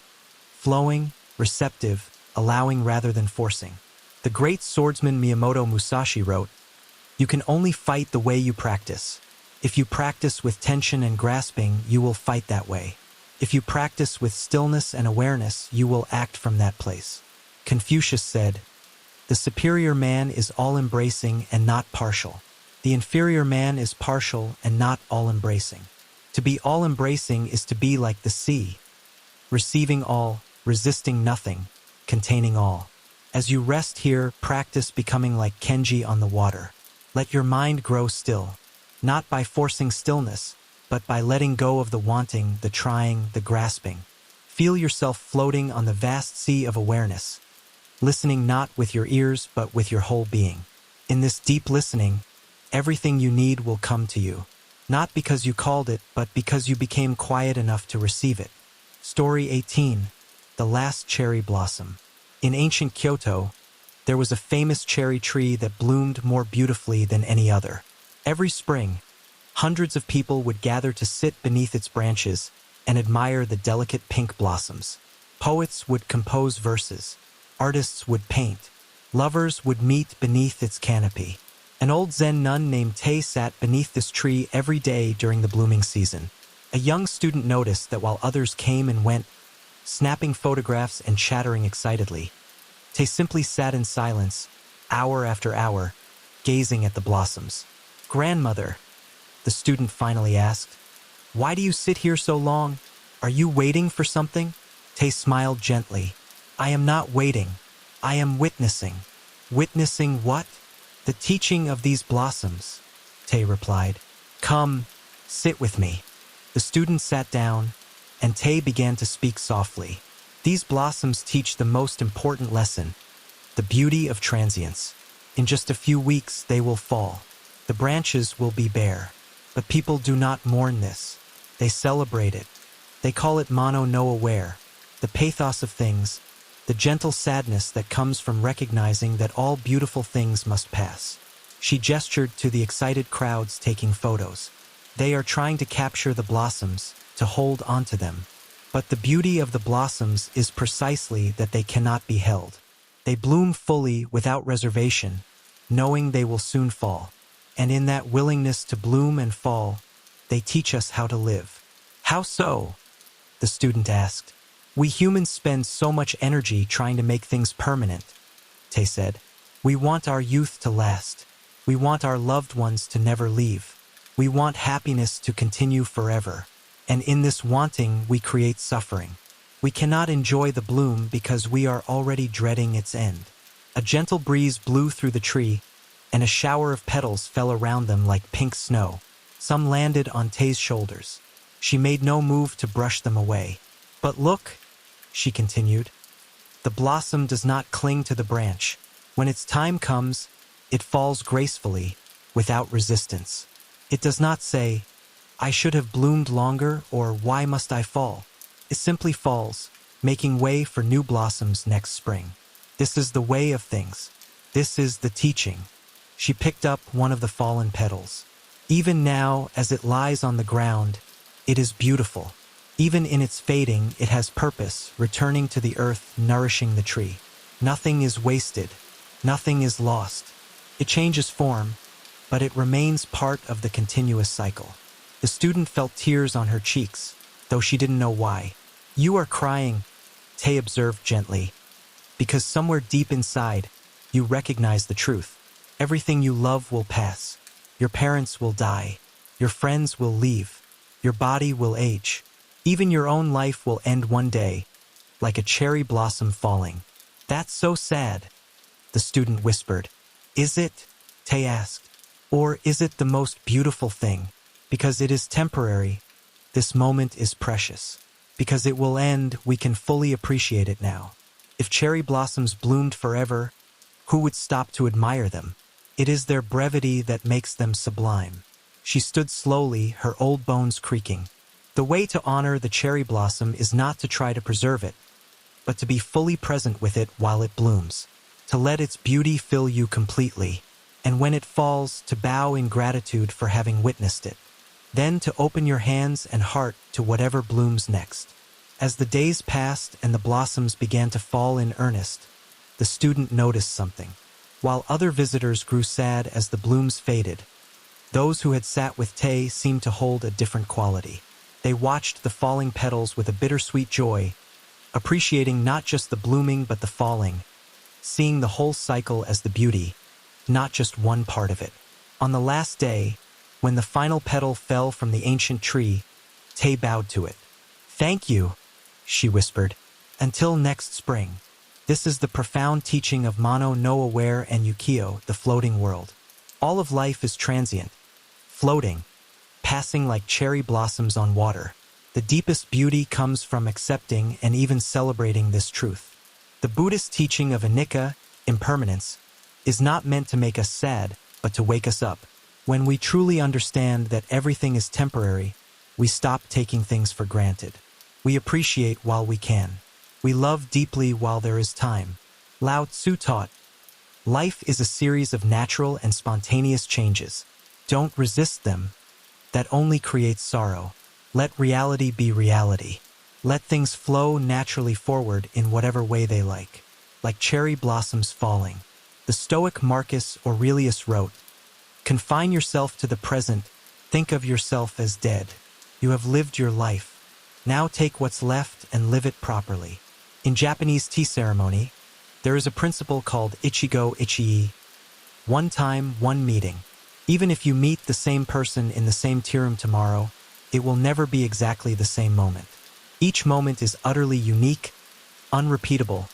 flowing, receptive, allowing rather than forcing. The great swordsman Miyamoto Musashi wrote, "You can only fight the way you practice. If you practice with tension and grasping, you will fight that way. If you practice with stillness and awareness, you will act from that place." Confucius said, "The superior man is all-embracing and not partial. The inferior man is partial and not all-embracing." To be all-embracing is to be like the sea, receiving all, resisting nothing, containing all. As you rest here, practice becoming like Kenji on the water. Let your mind grow still, not by forcing stillness, but by letting go of the wanting, the trying, the grasping. Feel yourself floating on the vast sea of awareness, listening not with your ears but with your whole being. In this deep listening, everything you need will come to you, not because you called it, but because you became quiet enough to receive it. Story 18. The Last Cherry Blossom. In ancient Kyoto, there was a famous cherry tree that bloomed more beautifully than any other. Every spring, hundreds of people would gather to sit beneath its branches and admire the delicate pink blossoms. Poets would compose verses, artists would paint, lovers would meet beneath its canopy. An old Zen nun named Tei sat beneath this tree every day during the blooming season. A young student noticed that while others came and went, snapping photographs and chattering excitedly, Tei simply sat in silence, hour after hour, gazing at the blossoms. "Grandmother," the student finally asked, "why do you sit here so long? Are you waiting for something?" Tei smiled gently. "I am not waiting. I am witnessing." "Witnessing what?" "The teaching of these blossoms," Tei replied. "Come, sit with me." The student sat down, and Tei began to speak softly. "These blossoms teach the most important lesson, the beauty of transience. In just a few weeks they will fall. The branches will be bare. But people do not mourn this. They celebrate it. They call it mano no aware, the pathos of things, the gentle sadness that comes from recognizing that all beautiful things must pass." She gestured to the excited crowds taking photos. "They are trying to capture the blossoms, to hold onto them. But the beauty of the blossoms is precisely that they cannot be held. They bloom fully without reservation, knowing they will soon fall. And in that willingness to bloom and fall, they teach us how to live." "How so?" the student asked. "We humans spend so much energy trying to make things permanent," Tei said. "We want our youth to last. We want our loved ones to never leave. We want happiness to continue forever. And in this wanting, we create suffering. We cannot enjoy the bloom because we are already dreading its end." A gentle breeze blew through the tree, and a shower of petals fell around them like pink snow. Some landed on Tei's shoulders. She made no move to brush them away. "But look," she continued, "the blossom does not cling to the branch. When its time comes, it falls gracefully, without resistance. It does not say, 'I should have bloomed longer,' or 'Why must I fall?' It simply falls, making way for new blossoms next spring. This is the way of things. This is the teaching." She picked up one of the fallen petals. "Even now, as it lies on the ground, it is beautiful. Even in its fading, it has purpose, returning to the earth, nourishing the tree. Nothing is wasted. Nothing is lost. It changes form, but it remains part of the continuous cycle." The student felt tears on her cheeks, though she didn't know why. "You are crying," Tei observed gently, "because somewhere deep inside, you recognize the truth. Everything you love will pass. Your parents will die. Your friends will leave. Your body will age. Even your own life will end one day, like a cherry blossom falling." "That's so sad," the student whispered. "Is it?" Tei asked. "Or is it the most beautiful thing? Because it is temporary, this moment is precious. Because it will end, we can fully appreciate it now. If cherry blossoms bloomed forever, who would stop to admire them? It is their brevity that makes them sublime." She stood slowly, her old bones creaking. "The way to honor the cherry blossom is not to try to preserve it, but to be fully present with it while it blooms. To let its beauty fill you completely. And when it falls, to bow in gratitude for having witnessed it. Then to open your hands and heart to whatever blooms next." As the days passed and the blossoms began to fall in earnest, the student noticed something. While other visitors grew sad as the blooms faded, those who had sat with Tei seemed to hold a different quality. They watched the falling petals with a bittersweet joy, appreciating not just the blooming but the falling, seeing the whole cycle as the beauty, not just one part of it. On the last day, when the final petal fell from the ancient tree, Tei bowed to it. "Thank you," she whispered. "Until next spring." This is the profound teaching of Mano no Aware and Yukio, the floating world. All of life is transient, floating, passing like cherry blossoms on water. The deepest beauty comes from accepting and even celebrating this truth. The Buddhist teaching of anicca, impermanence, is not meant to make us sad, but to wake us up. When we truly understand that everything is temporary, we stop taking things for granted. We appreciate while we can. We love deeply while there is time. Lao Tzu taught, life is a series of natural and spontaneous changes. Don't resist them. That only creates sorrow. Let reality be reality. Let things flow naturally forward in whatever way they like cherry blossoms falling. The Stoic Marcus Aurelius wrote, confine yourself to the present, think of yourself as dead. You have lived your life. Now take what's left and live it properly. In Japanese tea ceremony, there is a principle called ichigo ichii, one time, one meeting. Even if you meet the same person in the same tea room tomorrow, it will never be exactly the same moment. Each moment is utterly unique, unrepeatable,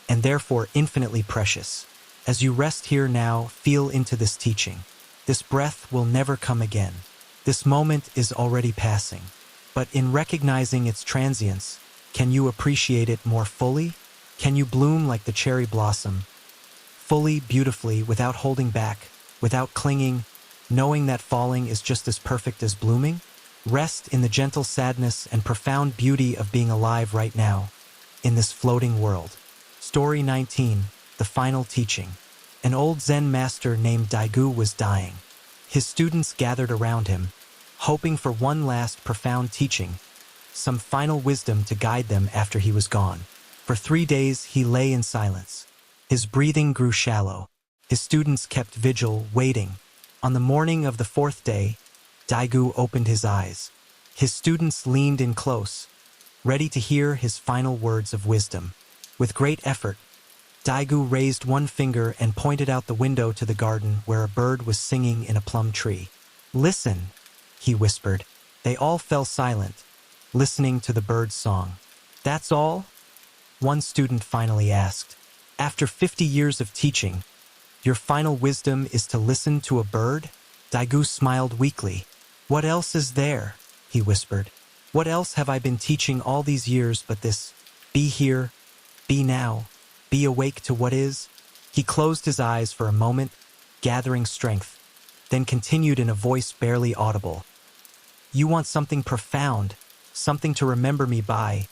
and therefore infinitely precious. As you rest here now, feel into this teaching. This breath will never come again. This moment is already passing. But in recognizing its transience, can you appreciate it more fully? Can you bloom like the cherry blossom, fully, beautifully, without holding back, without clinging, knowing that falling is just as perfect as blooming? Rest in the gentle sadness and profound beauty of being alive right now, in this floating world. Story 19, the final teaching. An old Zen master named Daigu was dying. His students gathered around him, hoping for one last profound teaching, some final wisdom to guide them after he was gone. For 3 days he lay in silence. His breathing grew shallow. His students kept vigil, waiting. On the morning of the 4th day, Daigu opened his eyes. His students leaned in close, ready to hear his final words of wisdom. With great effort, Daigu raised one finger and pointed out the window to the garden where a bird was singing in a plum tree. "Listen," he whispered. They all fell silent, listening to the bird's song. "That's all?" One student finally asked. "After 50 years of teaching, your final wisdom is to listen to a bird?" Daigu smiled weakly. "What else is there?" he whispered. "What else have I been teaching all these years but this? Be here, be now, be awake to what is?" He closed his eyes for a moment, gathering strength, then continued in a voice barely audible. "You want something profound, something to remember me by,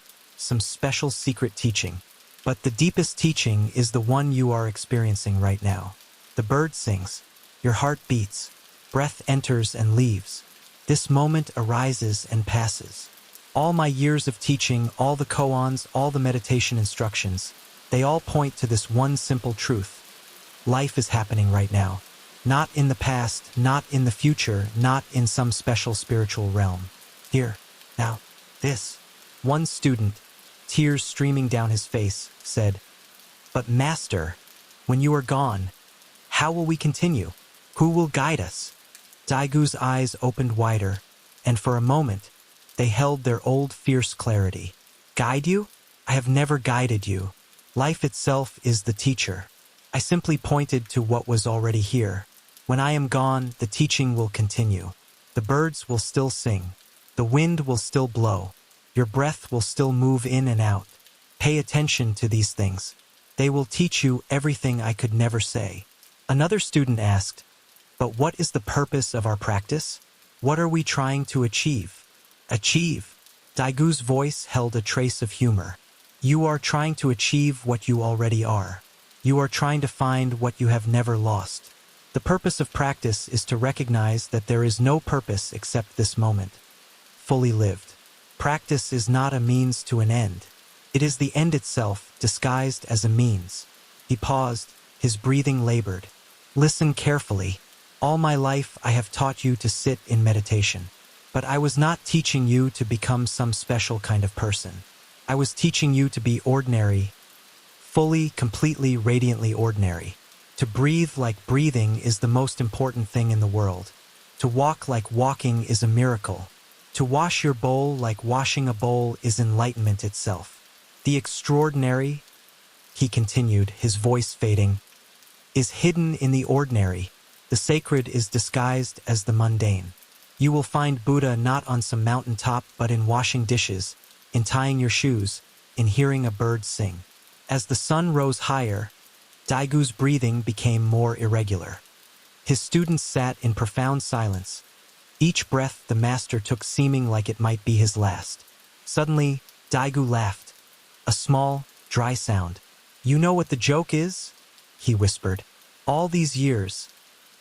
some special secret teaching. But the deepest teaching is the one you are experiencing right now. The bird sings, your heart beats, breath enters and leaves. This moment arises and passes. All my years of teaching, all the koans, all the meditation instructions, they all point to this one simple truth. Life is happening right now. Not in the past, not in the future, not in some special spiritual realm. Here, now, this." One student, tears streaming down his face, said, "But Master, when you are gone, how will we continue? Who will guide us?" Daigu's eyes opened wider, and for a moment, they held their old fierce clarity. "Guide you? I have never guided you. Life itself is the teacher. I simply pointed to what was already here. When I am gone, the teaching will continue. The birds will still sing. The wind will still blow. Your breath will still move in and out. Pay attention to these things. They will teach you everything I could never say." Another student asked, "But what is the purpose of our practice? What are we trying to achieve?" "Achieve?" Daigu's voice held a trace of humor. "You are trying to achieve what you already are. You are trying to find what you have never lost. The purpose of practice is to recognize that there is no purpose except this moment, fully lived. Practice is not a means to an end. It is the end itself, disguised as a means." He paused, his breathing labored. "Listen carefully. All my life I have taught you to sit in meditation. But I was not teaching you to become some special kind of person. I was teaching you to be ordinary, fully, completely, radiantly ordinary. To breathe like breathing is the most important thing in the world. To walk like walking is a miracle. To wash your bowl like washing a bowl is enlightenment itself. The extraordinary," he continued, his voice fading, "is hidden in the ordinary. The sacred is disguised as the mundane. You will find Buddha not on some mountain top but in washing dishes, in tying your shoes, in hearing a bird sing. As the sun rose higher, Daigu's breathing became more irregular. His students sat in profound silence, each breath the master took seeming like it might be his last. Suddenly, Daigu laughed. A small, dry sound. "You know what the joke is?" he whispered. "All these years,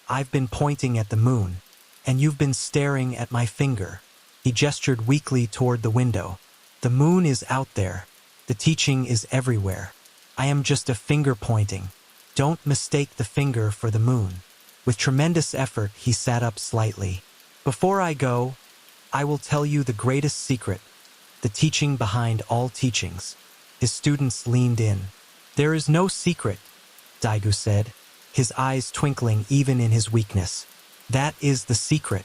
I've been pointing at the moon, and you've been staring at my finger." He gestured weakly toward the window. "The moon is out there. The teaching is everywhere. I am just a finger pointing. Don't mistake the finger for the moon." With tremendous effort, he sat up slightly. "Before I go, I will tell you the greatest secret, the teaching behind all teachings." His students leaned in. "There is no secret," Daigu said, his eyes twinkling even in his weakness. "That is the secret.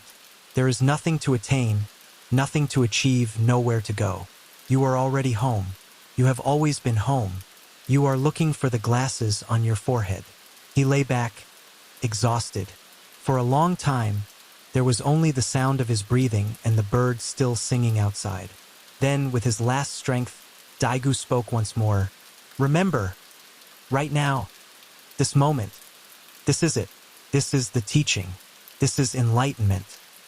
There is nothing to attain, nothing to achieve, nowhere to go. You are already home. You have always been home. You are looking for the glasses on your forehead." He lay back, exhausted. For a long time, there was only the sound of his breathing and the birds still singing outside. Then, with his last strength, Daigu spoke once more. "Remember, right now, this moment, this is it. This is the teaching. This is enlightenment.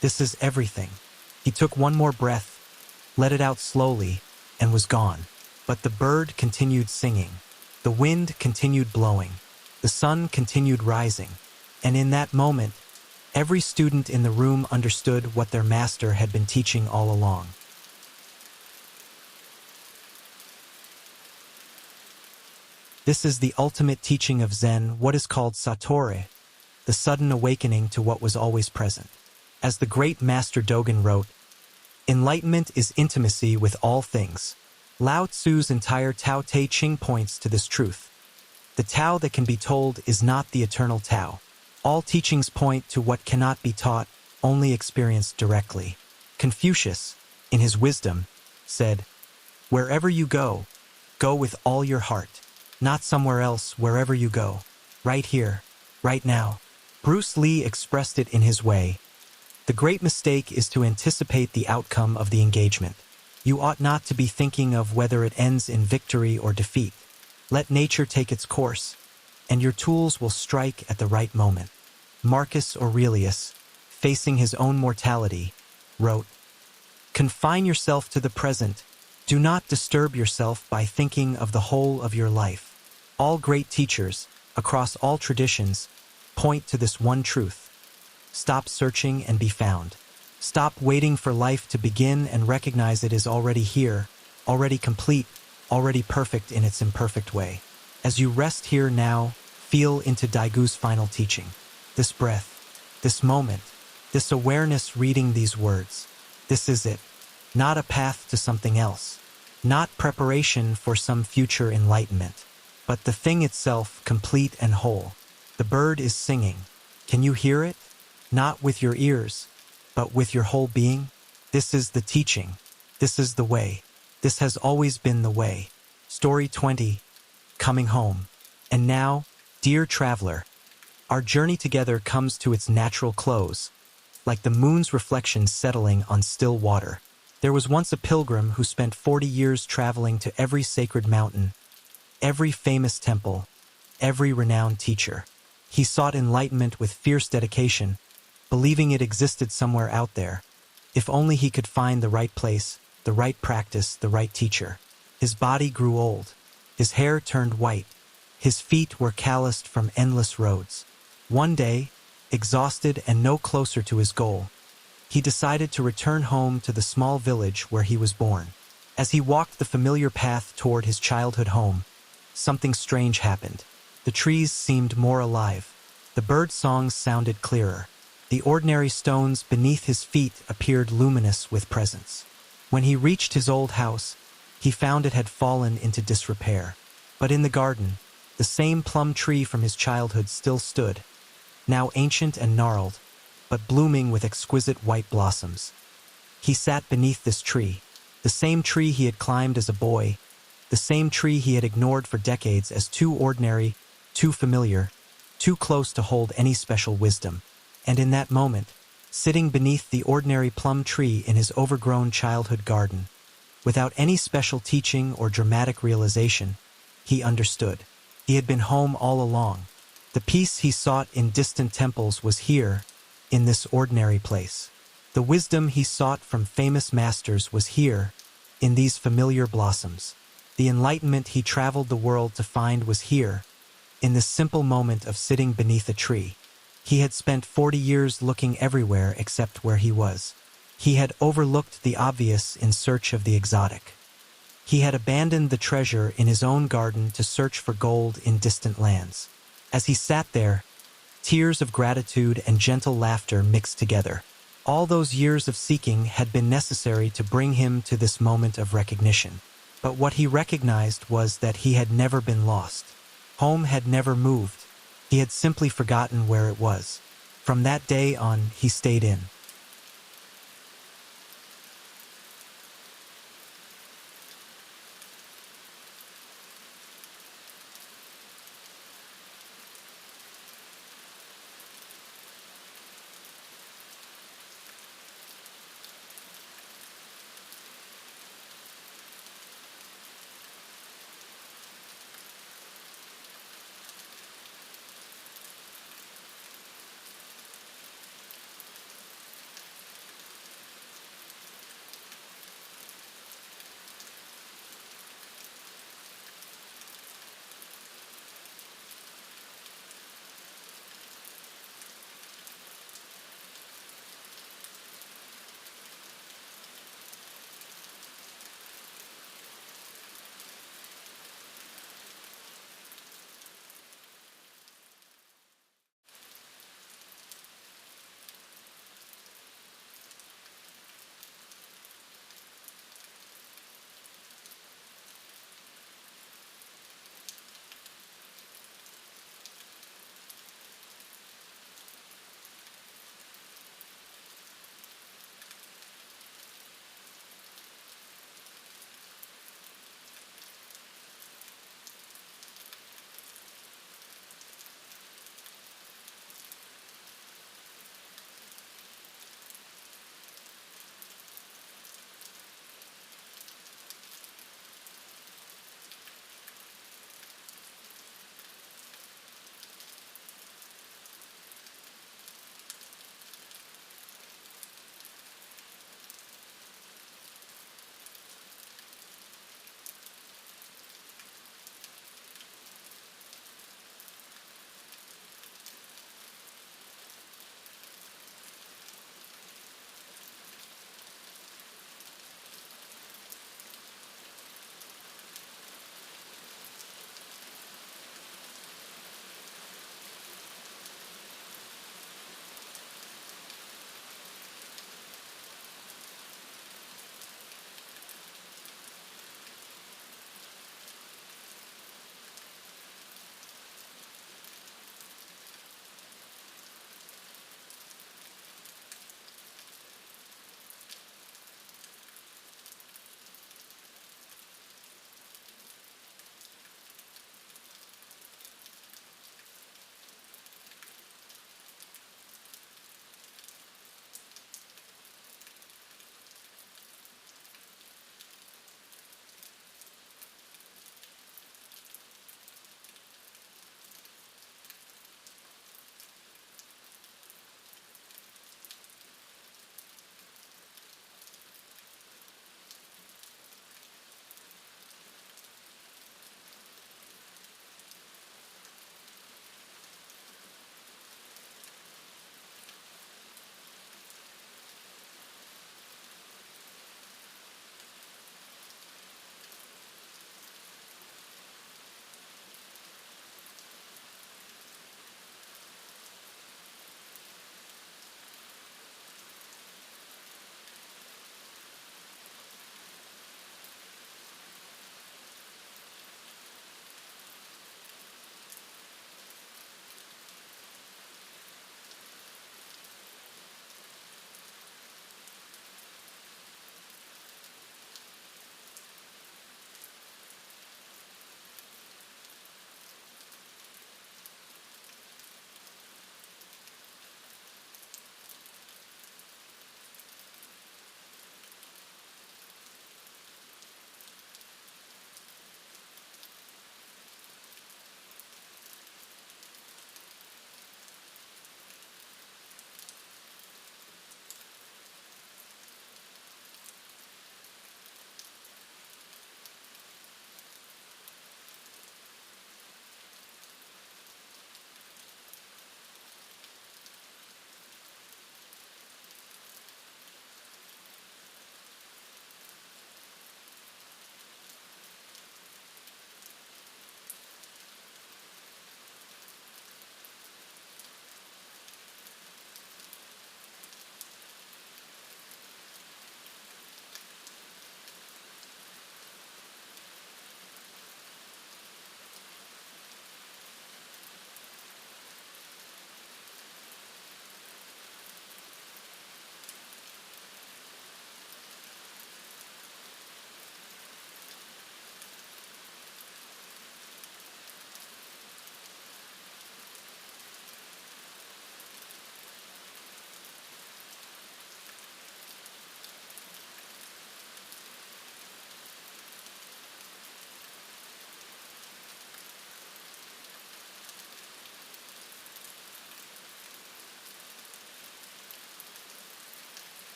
This is everything." He took one more breath, let it out slowly, and was gone. But the bird continued singing. The wind continued blowing. The sun continued rising. And in that moment, every student in the room understood what their master had been teaching all along. This is the ultimate teaching of Zen, what is called Satori, the sudden awakening to what was always present. As the great Master Dogen wrote, "Enlightenment is intimacy with all things." Lao Tzu's entire Tao Te Ching points to this truth. The Tao that can be told is not the eternal Tao. All teachings point to what cannot be taught, only experienced directly. Confucius, in his wisdom, said, "Wherever you go, go with all your heart. Not somewhere else, wherever you go. Right here, right now." Bruce Lee expressed it in his way. "The great mistake is to anticipate the outcome of the engagement. You ought not to be thinking of whether it ends in victory or defeat. Let nature take its course, and your tools will strike at the right moment." Marcus Aurelius, facing his own mortality, wrote, "Confine yourself to the present. Do not disturb yourself by thinking of the whole of your life." All great teachers, across all traditions, point to this one truth. Stop searching and be found. Stop waiting for life to begin and recognize it is already here, already complete, already perfect in its imperfect way. As you rest here now, feel into Daigu's final teaching. This breath, this moment, this awareness reading these words. This is it. Not a path to something else. Not preparation for some future enlightenment. But the thing itself, complete and whole. The bird is singing. Can you hear it? Not with your ears, but with your whole being. This is the teaching. This is the way. This has always been the way. Story 20. Coming home. And now, dear traveler, our journey together comes to its natural close, like the moon's reflection settling on still water. There was once a pilgrim who spent 40 years traveling to every sacred mountain, every famous temple, every renowned teacher. He sought enlightenment with fierce dedication, believing it existed somewhere out there, if only he could find the right place, the right practice, the right teacher. His body grew old. His hair turned white. His feet were calloused from endless roads. One day, exhausted and no closer to his goal, he decided to return home to the small village where he was born. As he walked the familiar path toward his childhood home, something strange happened. The trees seemed more alive. The bird songs sounded clearer. The ordinary stones beneath his feet appeared luminous with presence. When he reached his old house, he found it had fallen into disrepair. But in the garden, the same plum tree from his childhood still stood, now ancient and gnarled, but blooming with exquisite white blossoms. He sat beneath this tree, the same tree he had climbed as a boy, the same tree he had ignored for decades as too ordinary, too familiar, too close to hold any special wisdom. And in that moment, sitting beneath the ordinary plum tree in his overgrown childhood garden, without any special teaching or dramatic realization, he understood. He had been home all along. The peace he sought in distant temples was here, in this ordinary place. The wisdom he sought from famous masters was here, in these familiar blossoms. The enlightenment he traveled the world to find was here, in this simple moment of sitting beneath a tree. He had spent 40 years looking everywhere except where he was. He had overlooked the obvious in search of the exotic. He had abandoned the treasure in his own garden to search for gold in distant lands. As he sat there, tears of gratitude and gentle laughter mixed together. All those years of seeking had been necessary to bring him to this moment of recognition. But what he recognized was that he had never been lost. Home had never moved. He had simply forgotten where it was. From that day on, he stayed in.